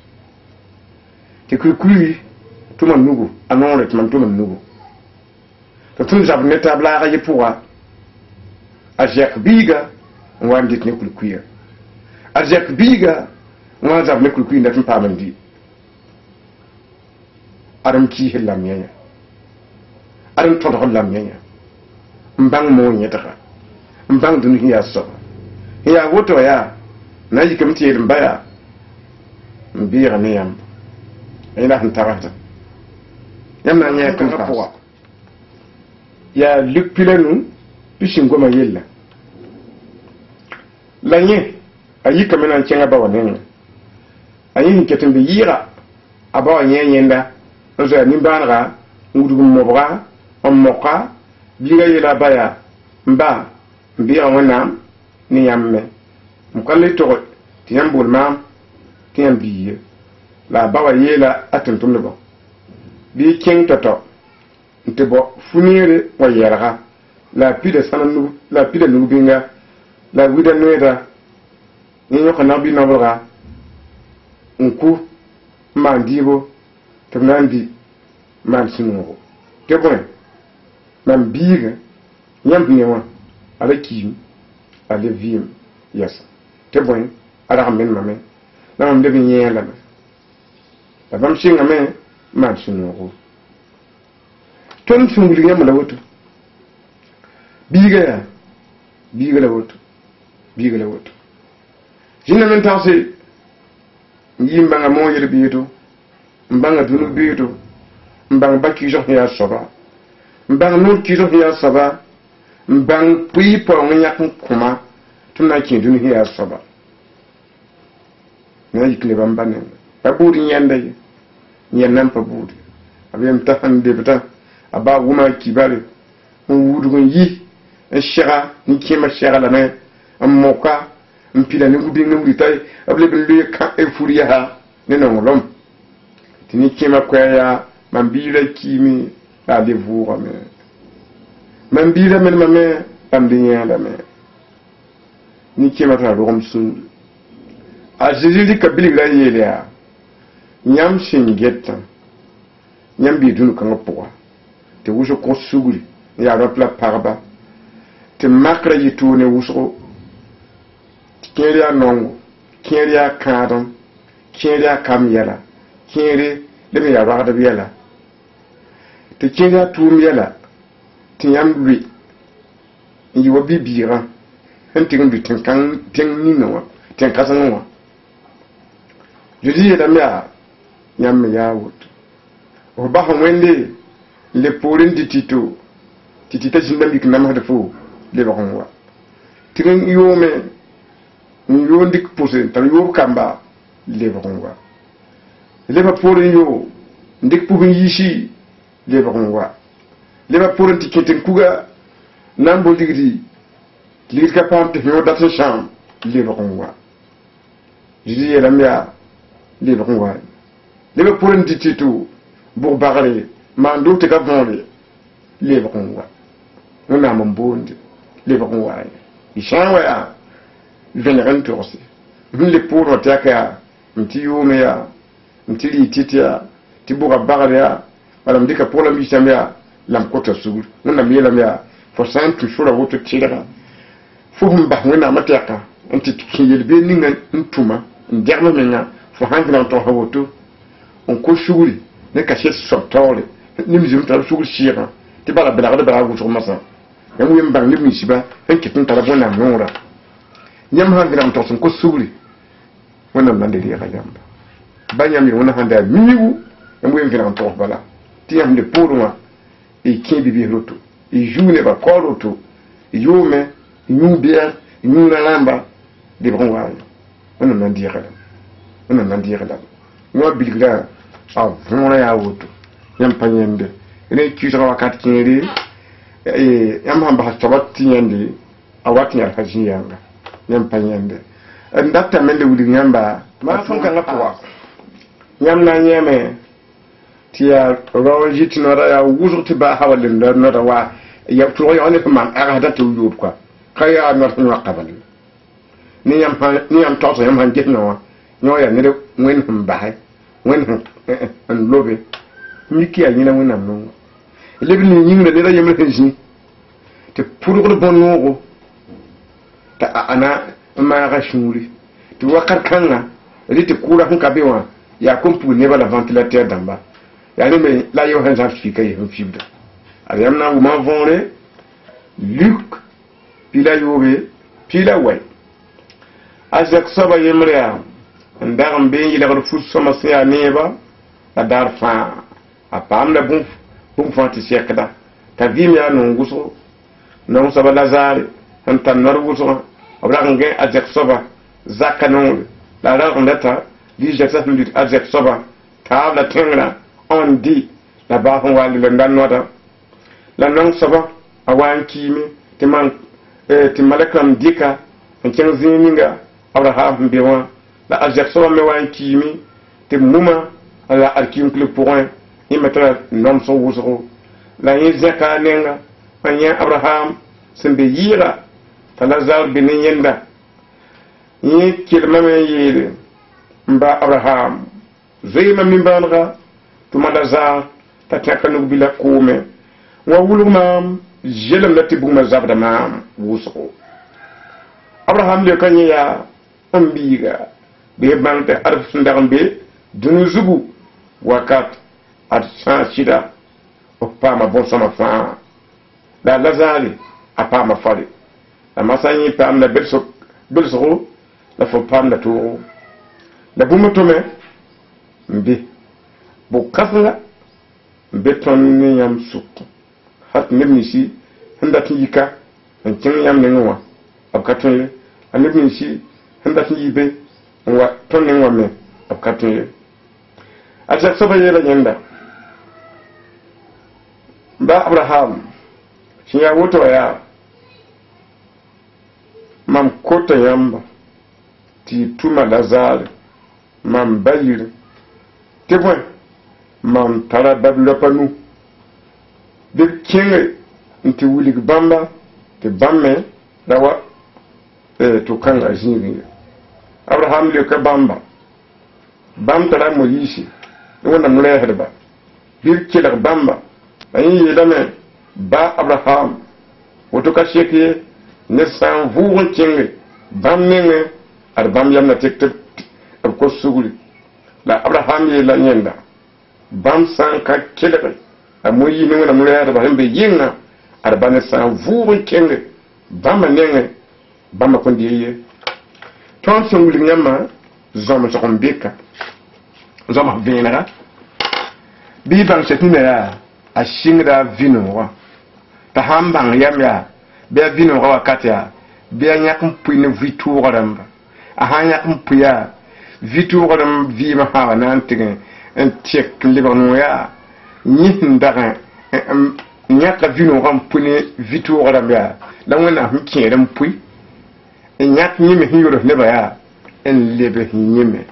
te kukui tuma nugu anore tuma nugu to tun jab ne tabla ga yepura ajek biga wandit ne kulkuya ajek biga wa jab ne kulkuya ndatin pamandi aram ki hillam yanya aram to hillam yanya mbang mo nyeta mbang dun hiya so hiya woto ya naji kamti yel mbaya mbira ne yam ina han tarata yamna nya kan fa ya lupilenu bishingoma yella lanye ayi kamena chenga ba wanene ayi nketembe yira aba nyenda ozo ni banra ngudu mobra ommoka biga yela baya mba mbiya wana ni yamme mukalle to tiyambul mam tiyambiye la bawa yela atuntum bo bi king toto ntebo funire wa yaraga la pide sananu la pide nubinga la wida noeda ni nyoko na bi nabora nku mandibo tumnandi man sunu te bon man biga nyambi nyawa ala kim ala vim yes te bon ala men mame na mam de nyela la bam singa me man sunu ton sunguli ngam la woto biga la woto jinna men tawse yimba nga mo yele biito mbanga dunu biito mbang bakki jo ya soba mbang nur ki jo ya soba mbang pui po nya kuma tunna ki dunu ya soba na yikle bambane abudi nyande nyanam pa budi abem tahan debta aba wuma kibale wudugun yi shara ni kima shara la me amoka mpila ni gubi ngum tay able be ka e furiya ha ne no lom tini kima kwaya mambira kimi la devura me mambira men mame ambinya la me ni kima ta rom sun a jiji kabili la yele nyam shingeta nyam bi dunu kan poa te wuso ko suguri ya rapla parba te makra yitu ne wuso kiri anongo kiri akadon kiri akamyela kiri lebe ya rada biela te kiri atum yela te yambi yi wa bibira hentin bi tinkan tinninwa tinkasanwa jodi ya damya nyam ya wut o ba ho wende le porin titita jindambi kinama defo le ba honwa tin yome ni yo ndik pousse tan yo kamba le ba honwa le ba porin yo ndik pubu yishi le ba honwa le ba porin tikete kuga nambo digri lirka pamte yo datan sham le ba honwa jidi yelamya le ba honwa le ba porin tititu bo bagare mando te ka vonle le ba honwa na mambondi le ba honwa ishanwa ya veneran torsi le pour taka mti yume ya mti lititia tibuga bagare ya wala mdika pour la mishamya lam kota sugur nuna miela mya fo santu shura woto tira fo mba ngena mataka anti kiyel be ninga ntuma nderma menga fo hangna to hawoto on ko shuguri ne ka shet sotole nim zim tar sugu shira ti bala bala da bala go masa yam wem bang nim shiba en kitin tara bona nora nyam han gram to sun ko sugri wannan nan da ya kayamba banyam yi wannan handa miwu yam wem gram to bala ti yam de pouruma e kin bibi roto e joune ba koroto yume yubia yuna lamba de bronwa wannan nan dia kala wannan nan dia kala no bilgra a vona ya woto yam panyende ene kiusa wakati kineri yam hamba tabatti yande a watin alhaji yanga yam panyende ndata mende wudi nyamba ma fon kan lapwa nyam na nyeme tia roji tinora ya wuzuti ba hawalin da nora wa ya to ya ne man aga da to yub kwa kaya na tun waqabal ni yam to yam han jetno no ya ne wen hum ba wen an lobe miki ya nyina wen nam no lebi ni nyinga de da yam le ji te pour le bon no ta ana ma ga shuri to wakar kanga rite kula hun kabewa ya kompu ne ba la ventilateur d'amba ya ne me la yo han certificat yi fibda ariam na ma vonre Luc pila yobe pila way azak saba yemriya ndagam be yi la fu sama se neba la dar fa apam la bum fanti sekda ta vimi ya no nguso no saba lazare tan narwuso abra nge azak saba zakanon la ra ndata di jasa minute azak saba ta la tengra on dit la ba hon wali le ndanota la non saba awan kimi timan ti malakam dika en ken zininga abraham bewa la azak saba me wan kimi ti muma la arkim club point imatra nom so wuso la yezaka nenga anya abraham sembe yira talazar binin yenda yi kilmame yire mba abraham zeyma min balga tumadaza tataka bila kume wa wulumam jelam lati buma zabda mam wuso abraham le kanya ambiga be bante arf ndarmbe dunu zugu wakat at shida o pama bon sama fa la lazali apama fari la masanyi pam na belso la fo pam na to la buma tome mbi bu kasla beton ni yam suk hat nebni si handati yika en kin yam ne ngwa abkaton anebni si handati yibe wa ton ne ngwa me abkaton ajak soba yela nyenda ba abraham shi ya wuto ya mam kota yamba ti tuma lazare mam bayir te bon mam tara bablopanu de kinge nti wulig bamba te bamme dawa to kan ajini abraham le ka bamba bam tara mo yisi wona mule herba bir kilar bamba ayi yedame ba abraham woto ka sheki ne san vuun kinge bam nenge ar bam yamna tek ko suguli la abraham ye la nyenda bam san ka kilar amoyi ne wona mule herba hembe yinga ar bane san vuun kinge bam nenge bam ko ndiye ton sunguli nyama zoma sokombeka zoma vinera bi bang setine ya a shingra vino ta hambang yamya be vino wakati ya be nyakum puine vitu ramba a hanyakum puya vitu ram vi ma ha nan tinge en tek libano ya ni ndara nyaka vino ram puine vitu ramba la wona hukere pui en nyak ni me hiro ne ba ya en lebe nyeme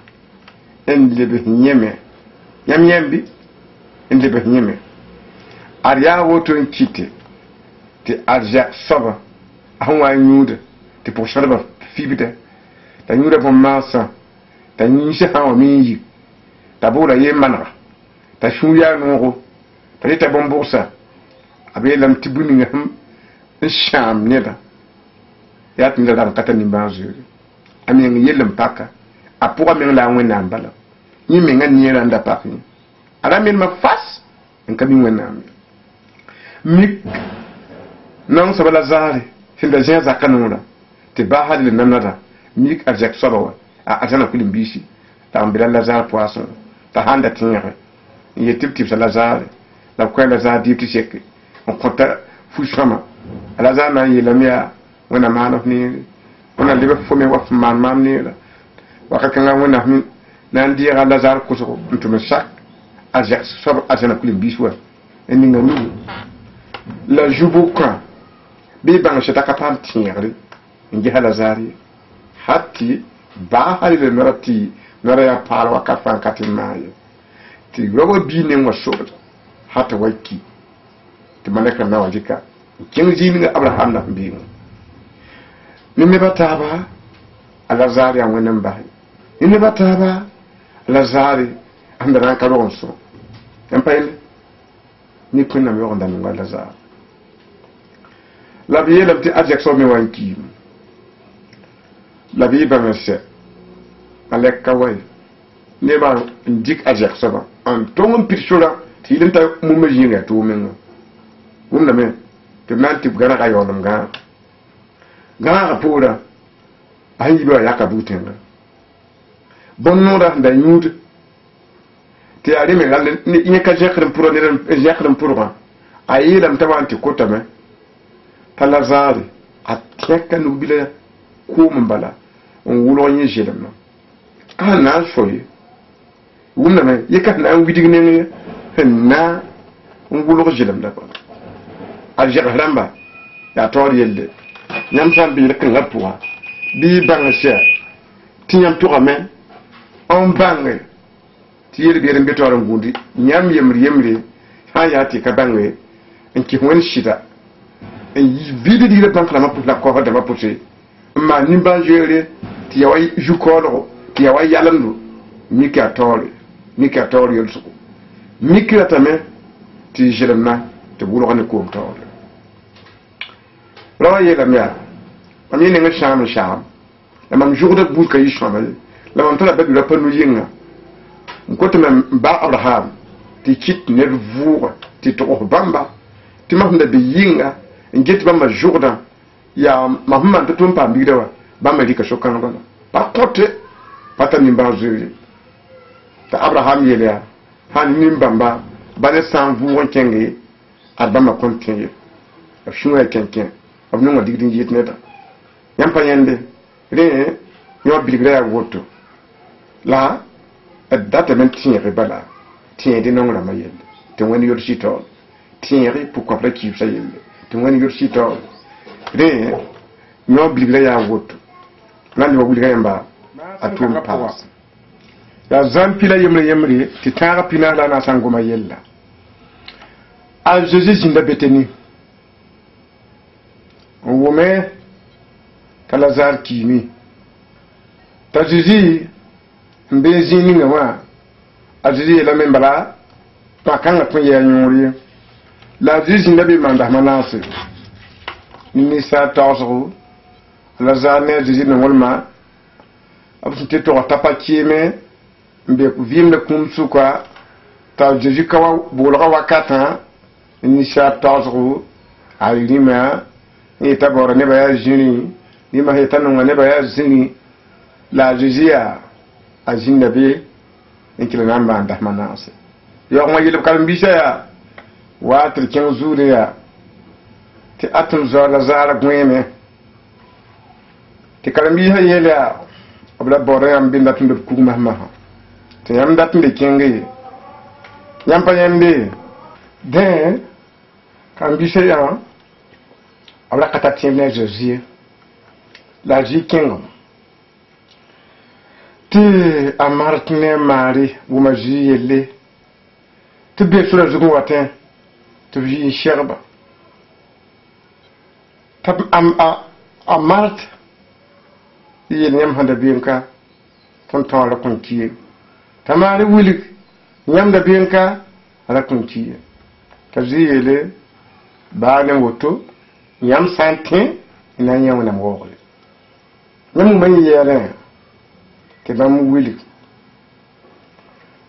yam yambi inde be nyeme arya woto nkite te arja saba ahwa nyude te pour sharba fibide ta nyude bon masa ta nyisha hawa minji ta bola yemana ta shuya noro ta ta bon boursa abe lam tibuni ngam sham neda ya tinda da katani banjuri ami ngi yelam paka apura men la wena mbala ni me ngani yera nda paki ala men ma fas en kami wẽnnaam mik non soaba Lazare sẽn da zẽ zakã noora tɩ baasd le nanada mik a zɛk soaba wa a zãna kulim biisi la n be la Lazare poasẽ t'a sãn da tẽege n yet tɩ b tɩbsa Lazare la b kõ Lazare dɩɩb tɩ seke n kõta fu-sõma a Lazare na n yeelame yaa wẽnna maan f neere wẽnna leb fo me wa f maan maam neera wakat kãngã wẽnna f na n deega Lazare kʋsgo n tʋm n sak a zɛk soab a zãna kulim biis wa n ninga nugu la zubukã bɩ y bãng sɩta ka paam tẽegre n gesa Lazare ye hati baasd le noora tɩ noora yaa paal wakat fãa ka tɩ n maan ye tɩ roba bii ne wa sobd hata wa ki tɩ malɛkã na wa zɩka n kẽng zĩig ninga Abraham la n beeŋa ne nebã taaba a Lazare yaa wẽnd n base ne nebã taaba a Lazare a sẽn da na n ka rog n sõ n pa yelle ne kõnname yog n da nonga Lazare la b yeelame tɩ a zɛk soab me wa n kiime la b yɩ bãmb sɛ malɛk ka wa ye nebã n dɩk a zɛk soabã n tong n pid sora tɩ yɩl n ta mumã yĩnga a tʋʋm menga wʋmdame tɩ b na n tɩ b gãnegã yaoolem gãnegã poorã a sẽn yiba wa yaka buud-tẽnga bõn-noodã sẽn da yũud tɩ yaa reme yẽ ka zẽkd n pʋra ned n zẽkd n pʋrgã a yeelame t'a wa n tɩ kotame t'a Lazare a tẽka nug-bila koom n bala n wʋlg yẽ zelemã a sẽn na n so ye wʋmdame yɩka sẽn na n widg neng ye sẽn na n wʋlg zelem la bala a zɛgs rãmba yaa taoor yelle yãmb sã n beel kãngã pʋga bɩ y bãng sɛ tɩ yãmb tʋgame n bãnge tɩ yel-beer n be taoor n gũudi yãmb yembre sã n yaa tɩ ka bãnge n kɩs wẽnd sɩda n vɩɩd digla bãnkrãmã pʋs la kaoofã dãmbã pʋse n maan nin-bãn-zoeere tɩ ya wa zu-kaoolgo tɩ ya wa yalemdo mik yaa taoor yelsgo mik ratame tɩ y zelemna tɩ b wʋlg ne koom taoore ra wa yeelame yaa mam yẽ neng sãam n sagem la mam zʋgda buudkã yɩ sõama ye la mam tara ba-durã pa nu-yɩnga n kotame n ba Abraham tɩ kɩt ned vʋʋga tɩ togs bãmba tɩ mam sẽn da be yɩnga n get bãmba zʋgdã yaa mam sẽn maan tɩ tʋm paam bigda wa bãmba rɩka so-kãngã la pa kõte pa ta nin-bãan-zoeere t'a Abraham yeel yaa sãn nin-bãmba ba ne sã n vʋʋg n kẽnge ad bãmba kõn tẽ ye b sũ-a kẽ-kẽ b nongã digd n yɩɩt neda yãmb pa yẽnde rẽ yõ bilgra yaa woto la d datame n tẽege bala tẽede nong rãmbã yelle tɩ wẽnd yod sɩtaool tẽege pʋg-kõap ra kiibsã yelle tɩ wẽnd yod sɩtaool rẽ yõ bilgrã yaa woto la n lebg wilgã yãmba a tʋʋm paas yaa zãn pila yembre tɩ tãagã pinaas la a na n sã n goma yella a Zeezi zĩnda Betani n wʋme t'a Lazare kiime t'a Zeezi n bee zĩig ninga wã a Zeezi yeelame n bala pã-kãngã tõe yɛɛ yõor ye la a Zeezi zĩnda be maan-dasmã naase ne ninsaal taoosgo a Lazare ne a Zeezi nonglmã b sẽn tɩ togs t'a pa kɩɩme n be vɩɩmda kũum sʋka t'a Zeezi ka wa boolga wakatã ne ninsaal taoosgo a rĩmã n yeta baoora nebã yaa zĩri rĩmã sẽn yeta nonga nebã yaa zĩri la a Zeezi yaa a zĩnda be n kɩla na n maan dasmã naase yaoog wã yel-b karen-biisã yaa waa tɩ d kẽng zuudẽ yaa tɩ a tɩm zao Lazare gõeeme tɩ karen-biisã yeel yaa b la baoodã yãmb bɩ dat n d b kug mas-masã tɩ yãmb dat n de kẽnge yãmb pa yẽnde dẽ karen-biisã yaa b ra ka tar tẽeb ne a Zeezi ye la a Zeezi kẽngem tɩ a mart ne a maare wʋm a Zeezi yelle tɩ be sora zugẽ wa tẽ tɩ b yɩ n sɛgba t'a a mart yel yãmb sẽn da beenka tõnd tõog ra kõn ki ye t'a maare wilg yãmb da beenka a ra kõn ki ye t'a Zeezi yeele baa ne woto yãmb sã n tẽ n na n yã wẽnnaam waoogre yãmb wʋma yẽ yɛɛrẽ tɩ bãmb wilg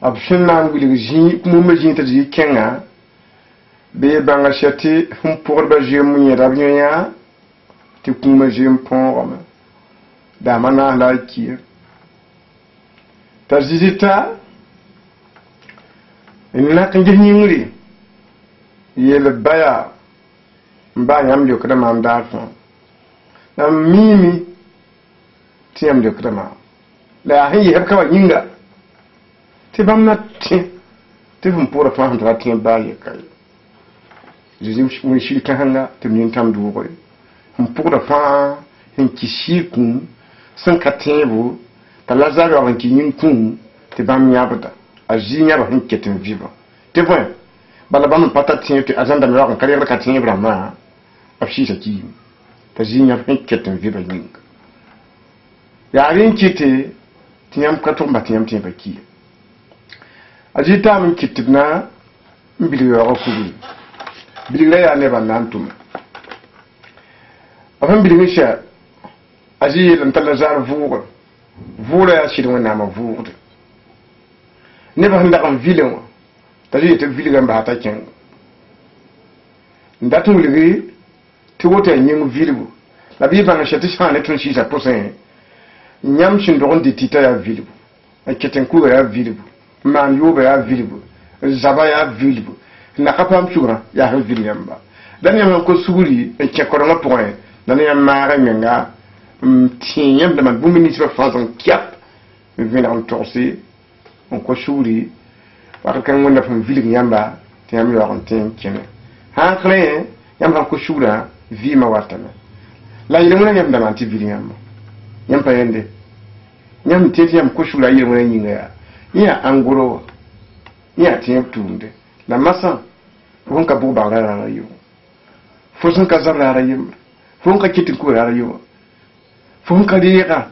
b sẽn na n wilg mumã zĩig t'a Zeezi kẽngã be banga shati hum pour ba jemu ni rabnya ti kuma jem pon da mana la ki ta zizita inna kan jini ngri yele baya mba yam yo kada mam da fa na mimi tiyam yo kada ma la hin yeb ka yinga ti bam na ti bum pora fa han tra tin ba ye kai jizim mun shi ka hanga ti min tam du ko hum pora fa hin ki shi kun san ka tebu ta lazaro ran ki yin kun ti bam yabda ajinya ba hin ketin viva ti voin bala bam pata tin ti azanda mi ran kare ka tin brama afshi saki ta jinya hin ketin viva yin ya rin kite tiyam ka to batiyam tin baki ajita min kitna mbili yo ko kubi bilira ya ne banantum afan bilira sha aji lan talazar vuura ya shi wona ma vuura ne ba handa kan vile mo taji te vile gamba hata ken ndatu ligi ti wota nyen vile bu la bi ba na shati sha ne tun shi sa posen nyam shin do ndi tita ya vile bu a keten ku ya vile bu man yoba ya vile bu zaba ya vile bu na kapam chura ya ha vile yamba dan yam ko suguri e ke ko na point dan yam ma ga menga tinyam de man bu minute ba fazon kiap vina on torsi on ko suguri wa kan wona fam vile yamba tinyam yo on tin kene ha kle yam ko sugura vi ma watana la yele mo yam da man ti vile yamba yam pa yende nyam tete yam ko sugura yele mo nyinga ya anguro ya tinyam tunde la masa fon ka bu banga ra yo fon ka zabra ra yo fon ka kitin ko ra yo fon ka dira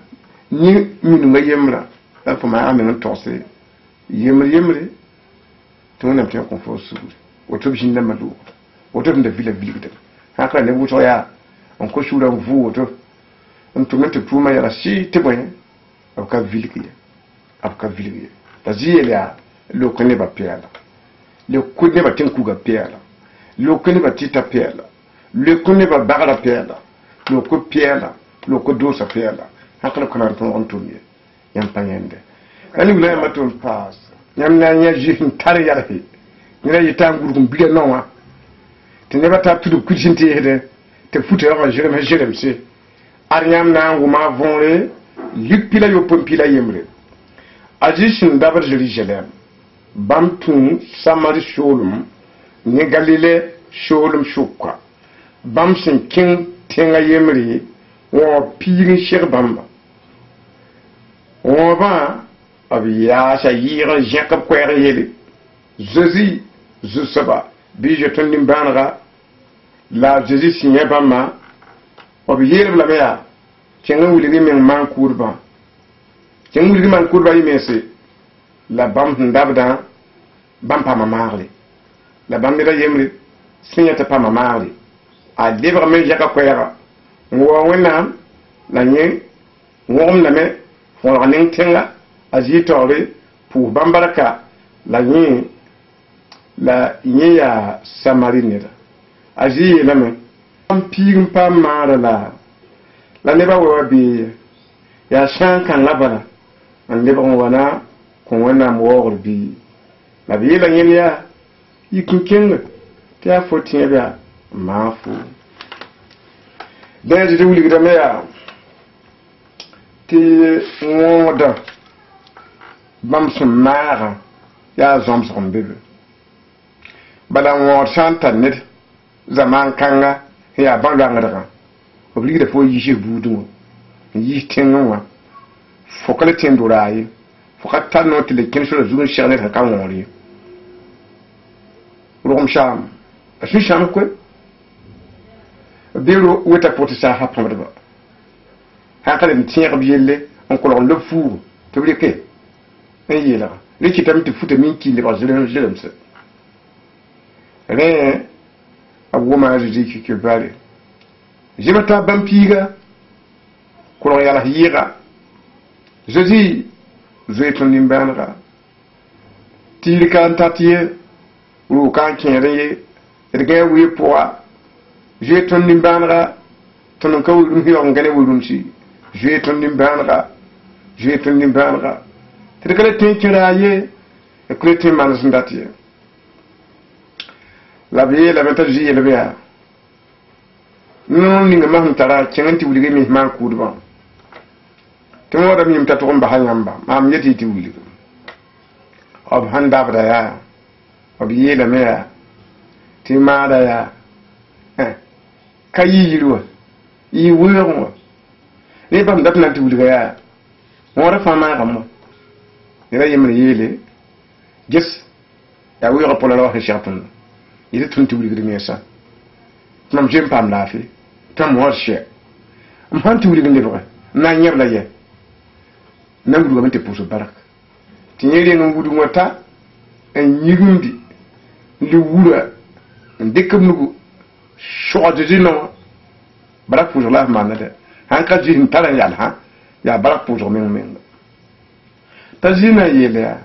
ni minu nga yemra da fo ma amen to se yemre to na pya ko fo su o to bin na madu o to nda vila vila haka ne buto ya on ko shura vu o to on to mete puma ya si te boy au ka vilki ta ziela lo ko ne ba pela le ko ne ba tin ku ga pela lo ko ne ba tita pela le ko ne ba bagala pela lo ko pela lo ko do sa pela hakala ko na to on tumye yam panyende ani wala ma to pass yam na nya jin tare ya rafi ni la yita ngurgum biga nonwa te ne ba ta tudu kujinte hede te futa ya jerem se ariam na nguma vonre yipila yo pompila yemre ajishin dabar Jerusalem bamtun samari sholum ni galile sholum shukwa bamsin king tenga yemri wo pirin sherbamba wo ba abiya sa yira jacob kwere yele zezi zusaba bi jeton limbanra la zezi sinye bama obiyere bla meya kenga wuligi men man kurba kenga wuligi man kurba yimese la bam ndabda bam pa mamarle la bam mira yemri sinyata pa mamarle a lebra men jaka kwera wo wena la nye ngom na me fo ning tenga azitore pour bambaraka la nye ya samarinera azi la me am pigum pa mara la neba wa bi ya shan kan labara an neba wana kon wana mo bi la bi la nyen ya yikukenga ta fotin ba mafu da ji wuli da me ya ti ngoda bam sun mara ya zom som bebe bala ngor santa net zaman kanga ya banga daga obligé de fo yi budu yi tenwa fo kala tendurayi fo katta no tele kenso la zun shane ka kan wori rom sham asu sham ko biro weta poti sa ha pamra ba ha kala mi tiere bielle on ko le four to bi ke e yela le kitam ti futa min ki le ba jelem se re abu ma ji ki bale jimata bampiga kuron yala higa jeudi zeton nimbanra tiri kan tatie ru kan kere ga wi poa je ton nimbanra ton ka wi yo ngane wi si je ton nimbanra te kala tin kiraye e kule tin man sundati la biye la meta ji le biya non ni ngama tara kenanti wuli mi man kudba te mo da mi mta to ba hanyamba mam yeti ti wuli ob handa bada ya ob yela me ya ti ma da ya kayi yirwa yi wuyo ne bam dat na ti wuli ya mo ra fa ma gamo ira yemre yele gis ya wuyo ko la wax shatun il est tout oublié de ça nam j'aime pas me la fi tam mo che man tu oublié de vrai na nyab la ye nam du gamante pour ce barak ti ñeele ngam wudu ngota en ñigundi li wura ndekam nugo shoode dino barak pour la man de han ka jin tala yal ha ya barak pour men ta jina yele ya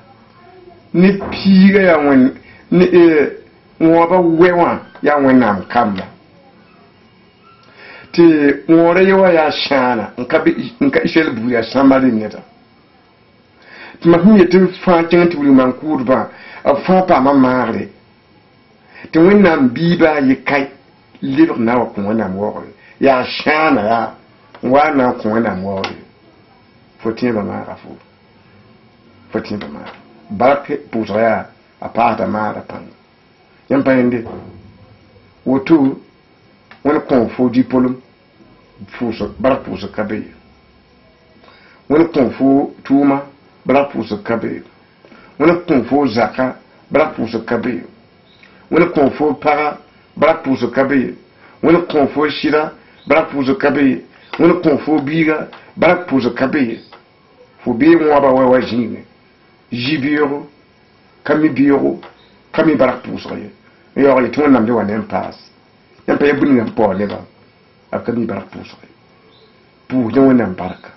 ni piga ya won ni ngoba wewa ya wenam kamba ti ngore yewa ya shana nka ishel bu ya samali neta ti mahunye ti fa tinti wuli man kurba fa pa mamare ti wenam biba ye kai libre na wa ko wenam wo ya shana ya wana ko wenam wo fotin ba ma rafu fotin ba ma barke puzaya apata ma da pan yan payende wotu wani konfo dipolum fuso bara fuso kabe wani konfo tuma bara fuso kabe wani konfo zaka bara fuso kabe wani konfo para bara fuso kabe wani konfo shira bara fuso kabe wani konfo biga bara fuso kabe fo bi mo ba wa jinne jibiro kami biro kami bara fuso ye yo le tout nam de wan impasse yam pa yebuni ngam po le ba akami barak puso pu de wonam baraka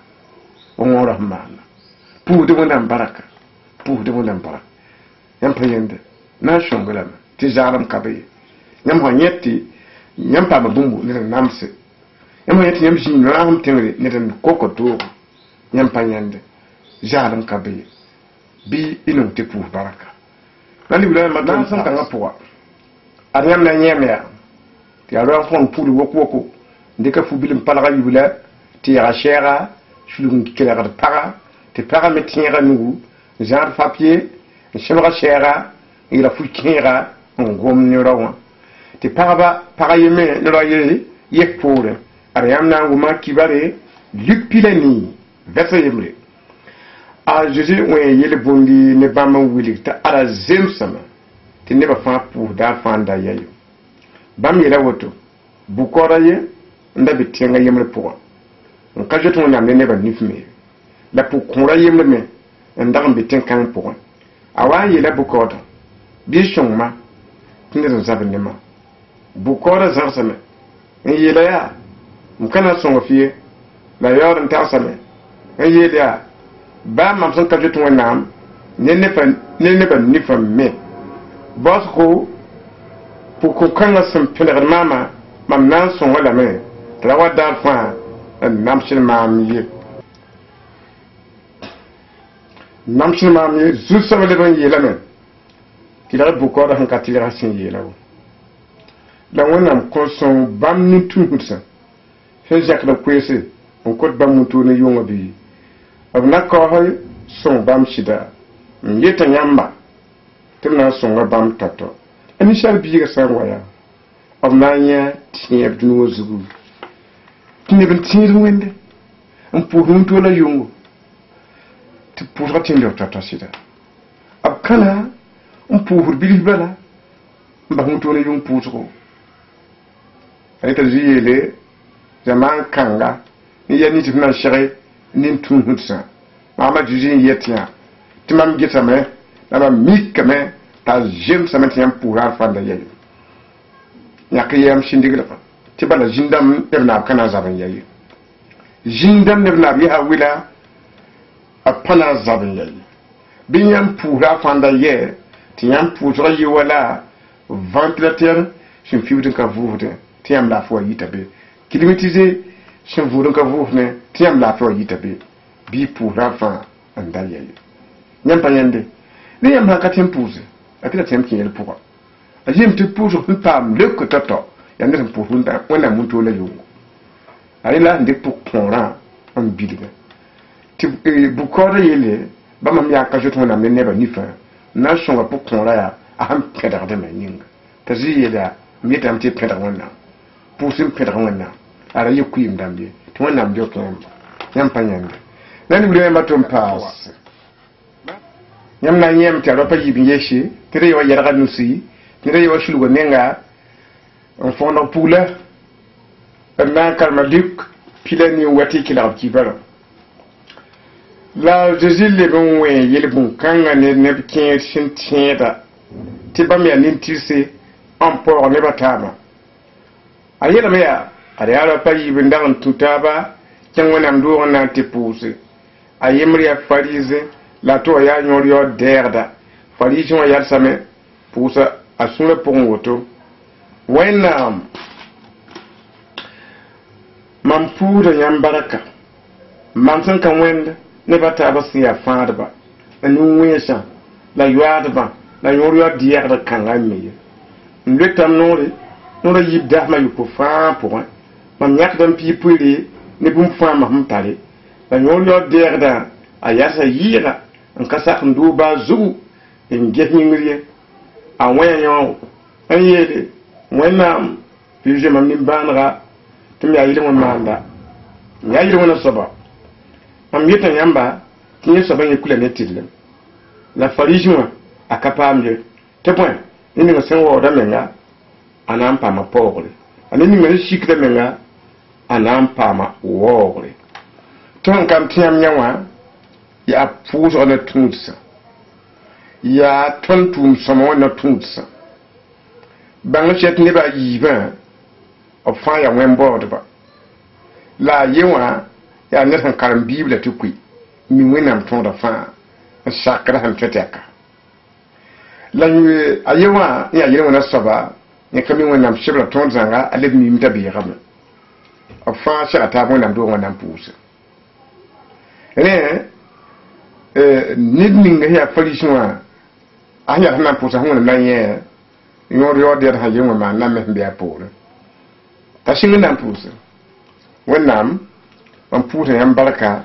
on rahman pu de wonam baraka yam pa yende na shongala ti jaram kabe yam ho nyeti yam pa babumbu ne namse yam ho nyeti yam jin na hum tengre ne den kokoto yam pa yende jaram kabe bi inu te pu baraka nali wala madan san kan apoa ariam na nyemya ti aro fon pulu woko ndika fu bilim palaga yula ti ya shera shulung kila para ti para metinga nugu genre papier shemra shera ila fu kinga ngom ni rawa ti para yeme no raye yekpore ariam na nguma kibare lupilani verse yemre a jésus ouais yele bondi ne ba man wili ta ala zemsama ti ne ba fa pour da fanda yayo bam yela woto bukora ye ndabi tenga yemle pour on ka jeton na ne ba nifme la pour konra yemle me ndam bi ten kan pour awa yela bukora bi shongma tinde zo ma bukora zarsame yela ya mukana songo fie la yor ntasame yela ya ba mam son ka jeton na ne ba nifam me bosco pour qu'on connaisse un peu de maman, maman son la main, la voix d'enfant, un amchil mamie. Namchil mamie, juste avec les bons la main. Il a beaucoup de considération là. La on a son bam ni tout ça. Fait Jacques le Kwese, on code bam tourner yonga bi. Abna ko son bam shida. Yeta nyamba. Temna son bam tato. Ani shall be a sangwaya of 9 years, 10 years, ago. Never seen the wind and put him to a young to put a tin of Tatasida. Abkana and poor Billy Bella, but who to a young Puzo. I tell you, the man Kanga, near native Nashare, named Tunhutsa. Mamma Juzin Yetia, Timam gets a man, and a meek a man. Jem sametiam pour fanda yayi yakiyam shindigla ti bala jindam ebna kana zaban yayi jindam nebna biha wila apana zaban yayi binyam pour fanda ye ti yam pour yi wala ventilateur shin fiwdin ka vuurde tiyam la fo yita be kilimitize shin vuurdin ka vuurde tiyam la fo yita be bi pour rafa andal yayi nyam panyande ni yam ha katem pouze akila tem kiel pour ajim te pouze pam le ko toto yam ne pour hunda wona mun to la yungu ali la ndek pour prendre en bidiga ti bu ko yele ba mam ya ka joto na men neba ni fa na shonga pour prendre ya aham pedar de meninga tazi yela mi tam ti pedar wona pour sim pedar wona ara yekku yim dambe to wona am joto yam panyande nani bule ma tom pass yam na nyem ti ro pa yibi yeshi tere yo yara nusi tere yo shulugo nenga on fond poula na kalmaduk pilani wati kila kibara la jezil le bon we yele bon kanga ne bikin sintieda ti bam ya nintise emport ne batama ayela meya ari ala pa yibi ndan tutaba kyangwana ndo na ti puse ayemri ya farize la to ya nyorio derda farize wa yar same pusa asuna pongoto wenam mampuda yam baraka mamsan kan wenda ne bata basiya fadba anu wesa la yuadba la nyorio derda kan amiye ndetam nore nora yibda ma yupo fa pour mam yak dam pi puli ne bum fa ma mpale la nyorio derda ayasa yira en kasa ndu ba zu en gehnyingriye a wayanyo an yele wenam pije mam nimbanra tum ya yile mon manda ya yile wona soba am yeta yamba tinye soba yekula netile la farijuma akapamje te point ni ngo senwo da menga anampa ma pogre anini ngere shikda menga anampa ma wogre ton kam tiam nyawa ya puus on tutsa ya tontum samo na tutsa bang chet ne ba yiba of fire when board ba la yewa ya ne san karam bible tukui mi wenam ton da fa sakra han teteka la ayewa ya yele wona soba ne kami wenam shibla ton zanga aleb mi mita bi gam of fa sha ta wenam do wenam puus nidning ya falishwa anya na pusa hon na ye yo de ha yema ma na me be apore ta shinga na pusa wennam man pusa yam baraka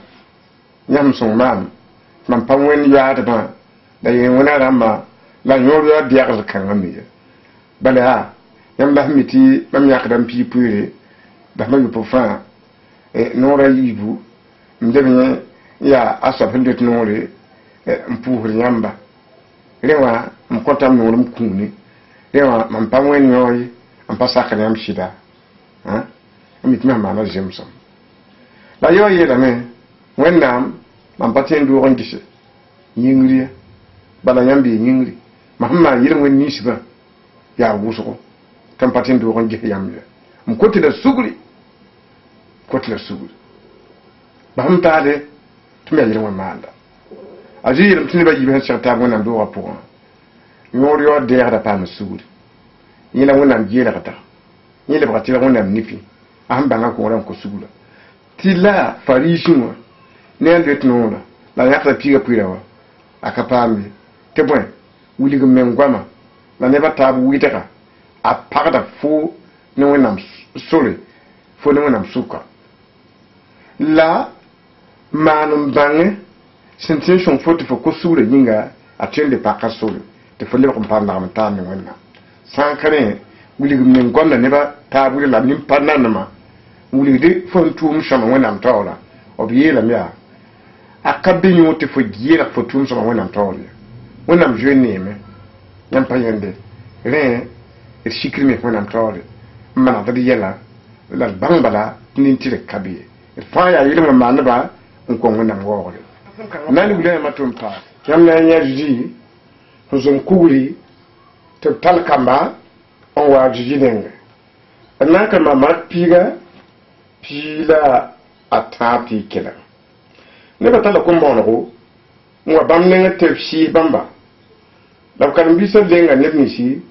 yam song mam man pamwen ya da da ye wona ramba la yo de ya kan ami bale ha yam da miti mam yak dam pi pure da ma yupo fa nora yibu ndebe ya asab hindet nore mpuhur yamba rewa mkontam nore mkuni rewa mampamwen yoy ampasaka yam shida ha amitma mana jemsom la yoy la me wennam mampaten du ngise yingri bala yambi yingri mahamma yiren wen nisba ya wusuko tampaten du ngise yamle mkotila sugri kotila sugri bahamtade tum ya yirma manda azir tuni ba yibe certa wona ndo rapport ngori o de da pa masuri yina wona njira kata yile ba tira wona nifi ahamba nga ko ran ko sugula tila farishinwa ne ande tnona la yakta piga pirawa akapambi te bon wuli go mengwama la ne ba tabu witeka a parda fo ne wona sole fo ne wona suka la manum bange sensation foto fo ko sura yinga atende paka sura te fo le ko panda am tan wonna sankare wuli gum nen gonna ne ba tabule la nim panna ma wuli de fo tum sama wonna am tawla obiye la mia akabe nyote fo giera fo tum sama wonna am tawla wonna am jeune me yam payende re e shikrime wonna am tawla mana da yela la bangbala nintire kabiye fa ya yile ma na ba nko wonna ngore nani gule ma tumpa yam na nyaji huzum kuguri to talkamba on wa jijinenga anaka ma piga pila atapi kela ne ba tala kombo no ngwa bamne tefsi bamba la kan bisa lenga ne nisi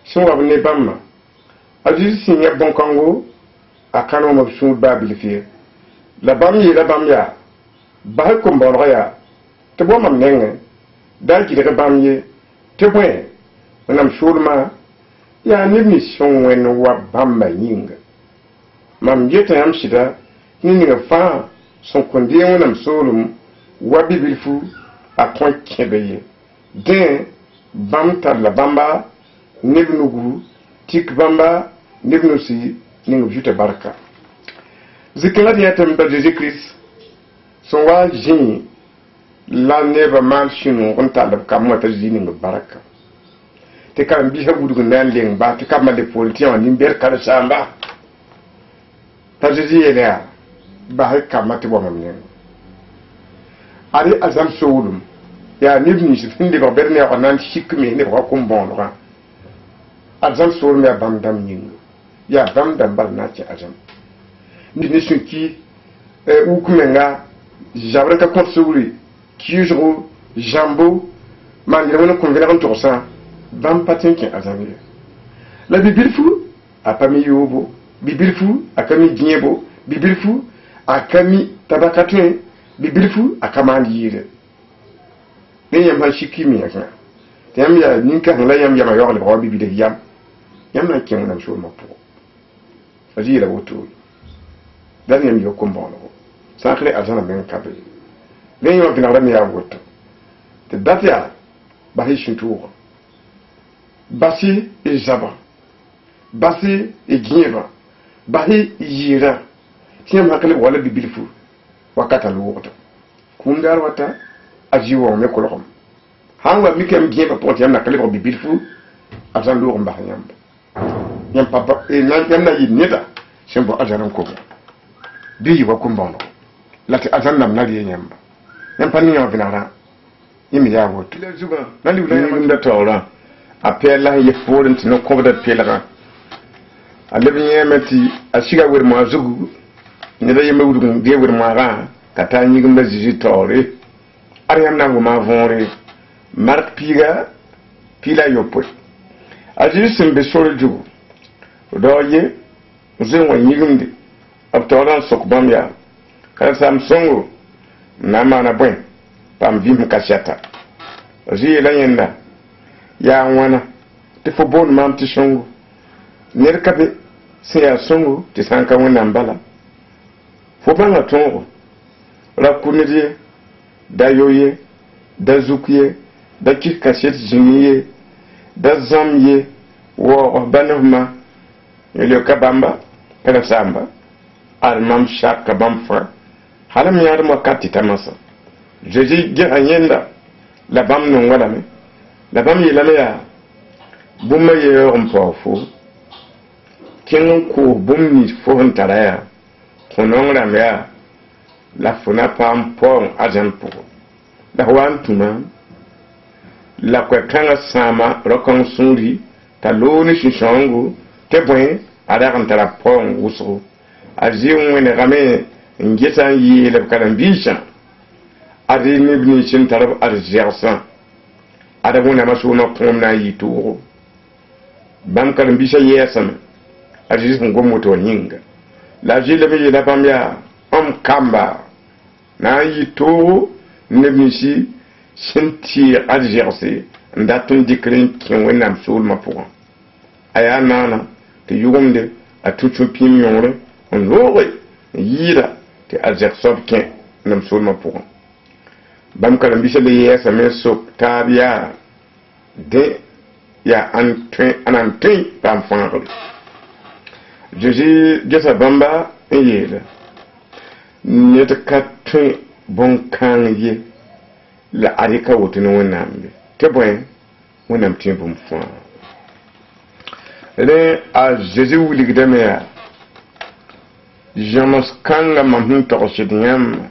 so wa ne bamma Aziz signé bon kango a kano mabsou babil fi la bam ya ba ko mbon ya te bo mam nenge dal ki de bam ye te bwe nam shurma ya ni mission wen wa bamba yinga mam yeta yam shida ni ni fa son kondie nam solum wa bibilfu a point kebeye den bam ta la bamba nebnugu tik bamba nebnusi ningu jute baraka zikela dia temba Jésus Christ son wa jini la neba mal shinu on ta da kamma ta jini ngu baraka te kam bi habudu nan leng ba te kam le politien ni ber kala samba ta Jésus ele ba ha kamma te bo mam ne ari azam soulum ya nibni shi finde ba berne ko nan shikme ne ko ko bon ro azam soulum ya bam dam nying ya bam dam bal na ci azam ni sun ki ou kumenga jabre ka konsouli ki juro jambo man yewon ko ngela on tosa bam patin ki azam ye la bibil fu apami yobo bibil fu akami diebo bibil fu akami tabakatun bibil fu akamandi yire ne yam ha shikimi akna yam ya ninka la yam yam yo le ba bibil yam na kin na shul mapo ajira woto dan yam yo ko mbono sakre azana men kabe ne yo bina ram ya woto te datia ba hi shintuwa basi e jaba basi e gieba bahi yira tiyam hakale wala bibil fu wakata lu woto kundar wata ajiwo me kolom hanga mikem gieba ponti yam nakale ko bibil fu azan lu mba yam papa e yam na yinita sembo azaran ko bi wa kumbono lati azan nam nali nyamba yam pani yam vinara yimi ya woto le zuba nali wala yam da tawra apela ye foren tino ko da pela alebe yemeti ashiga wer ma zugu ne da yeme wudu de wer ma ga kata nyigum da jiji tore ariam nangu ma vonre mark piga pila yopo aji simbe sore jugu doye zen wa nyigum de abtoran sokbam ya kan samsongo na mana bwen pam vim kashata aji la yenda ya wana te fo bon mam ti shongo ner kabe se ya songo ti sanka wona mbala fo banga tongo la kunije da yoye da zukiye da kikashet jiniye da zamye wo banuma ele kabamba pela samba almam shaka bamfa halam yar makati tamasa jeji ge anyenda la bam no wala me la bam yelale ya bumma ye rompofo kin ko bumni fon taraya konon ramya la funa pam pon azampo la wantuma la kwekanga sama rokon suri taloni shishongo tebwen ada kantara pon uso ajiun wene game ngeta yi le kalambisha adi nibni chin tarab arjersan ada wona masuna pomna yituro bam kalambisha yesam ajiz ngomo to nyinga la jile be la pamya kamba na yituro nebnishi shinti arjerse ndatun dikrin kin wonam sul mapuwa aya nana te yugumde atuchu pim yongre on lore yira te arjersob kin nam sul mapuwa bam kalam bisa be yesa meso tabia de ya anantun pam fangle jeji gesa bamba yela net katun bon kan ye la arika wotino wonambe te boy wonam timbum fon le a Jésus wuligdame ya jamas kanga mamhum to shidnyam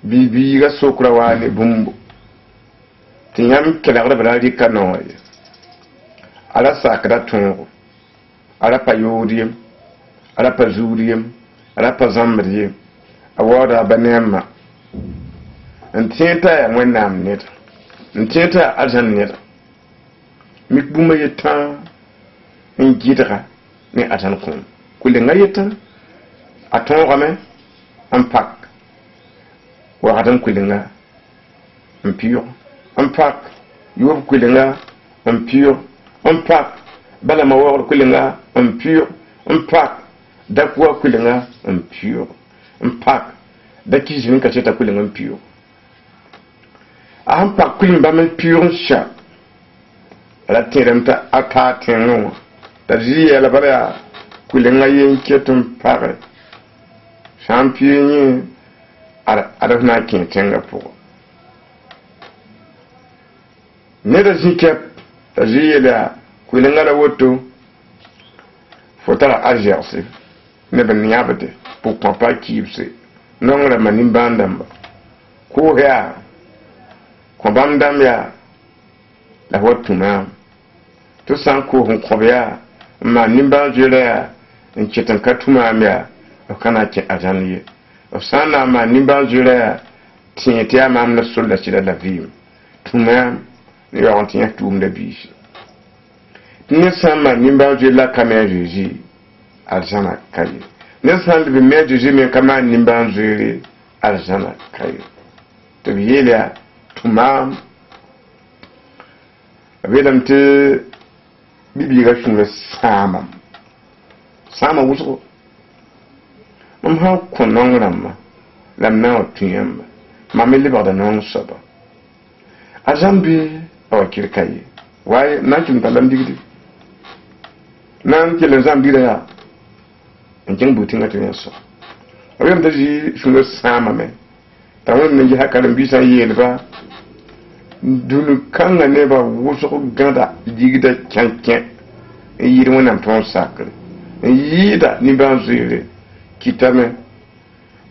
bibi ga sokra wale bumbu tinyam kelagra bradi kanoye ala sakra tungo ala payodiem ala pazuriem ala pazamriem awada banema ntenta ya wennam net ntenta azan net mikbuma yeta ngidra ne atan kun kulinga yetan aton game ampak wa atan kulinga impure ampak yob kulinga impure ampak bala ma wa kulinga impure ampak dakwa kulinga impure ampak daki jinin ka ce ta kulinga impure ampak kulinga men pure sha la teremta ata tenu ta jiya la bara kulinga yin ketun pare champion ara na kin tenga po ne da zikep ta jiya la kulinga la woto fotara ajerse ne ben yabade pour papa kibse non la manimbandamba ko ya ko bandam ya la wotuma to san ko hon kobya ma nimba jela en chetan katuma mya o kana ke ajaniye o sana ma nimba jela tienti ama na sulla ci la vie tuma ni garantia tum de biche ne sama nimba jela kama jeji aljana kaye ne san de me jeji me kama nimba jela aljana kaye to yela tuma abelam te bibi ga shunga sama wuso mam ha konon ramma lam na otuyamba mamele bada non soba azambi o kirkaye waye na kin talam digidi nan ke le zambi da ya en butin atun so abem da ji shunga sama me tawon ne ji hakaran bisa yelba dunu kanga ne ba wuso ganda jigida kyanken yiri wonam ton sakre yida ni ban zire kitame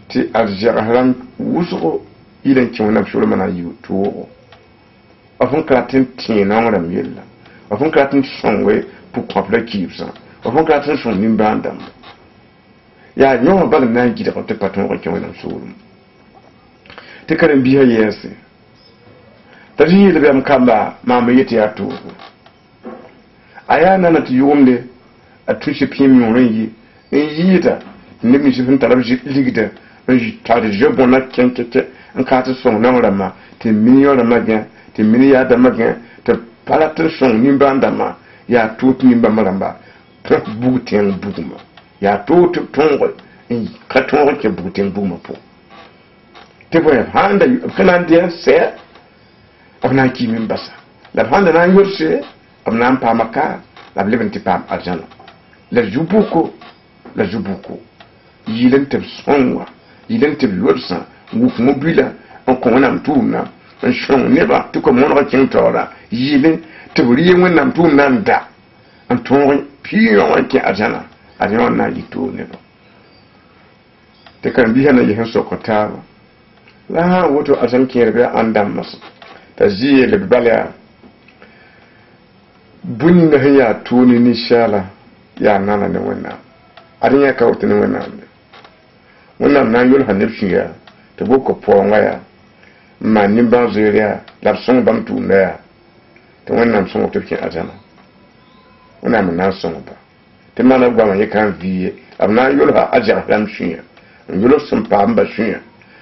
ti arjaran wuso idan kin wonam shuru mana yu to afun kratin tin na wonam yella afun kratin sonwe pour complet kibsa afun kratin son ni bandam ya nyo ba na gida ko te paton ko kin wonam shuru te karam biya yesi tari le bam kamba mama yeti atu aya nana ti yumde atushi pimi onyi yita nimi shi fin tarabji ligida nji tari jebo na kenkeke an ka ta son nan rama te miniyo rama gen te miniya da magen te palata son nimba ndama ya tut nimba maramba to buten buguma ya tut tongo ka tongo ke buten buguma po te boya handa kana ndiya se abna kimin basa la handa na yorse abna pamaka la blebenti pam arjana la jubuko yilen te sonwa yilen te lorsa nguf mobila on ko wonam tuna on shon neba to ko mon rakin tora yilen te buriye wonam tuna nda on ton piyon ke arjana arjana na yito neba te kan biya na yehen sokota la woto arjan kerbe andam mas tajiye le balya bunna ya tuni ni shala ya nana ne wannan arin ya kawo tuni wannan na yul hanif shiya to boko ponga ya ma ni ba zuriya la son bam tuna ya to wannan son to kin azana wannan na son ba te mana gwa ma yakan viye amna yul ha ajar ram shiya yul sun pa amba shiya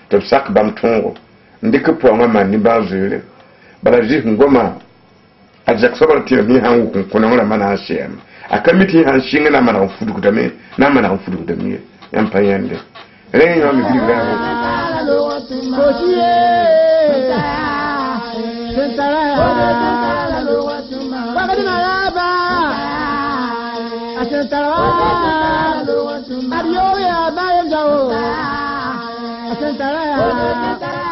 to sak bam tongo ndike ponga ma ni ba zuriya bala ji ngoma ajak sabar ti mi han ku kuna ngara mana asiyam akamiti han shinga na mana fudu kudame na mana fudu kudame yan payande ren yo mi bi ga ko tiye sentara wa ga dina ba asentara adiyo ya ba yo asentara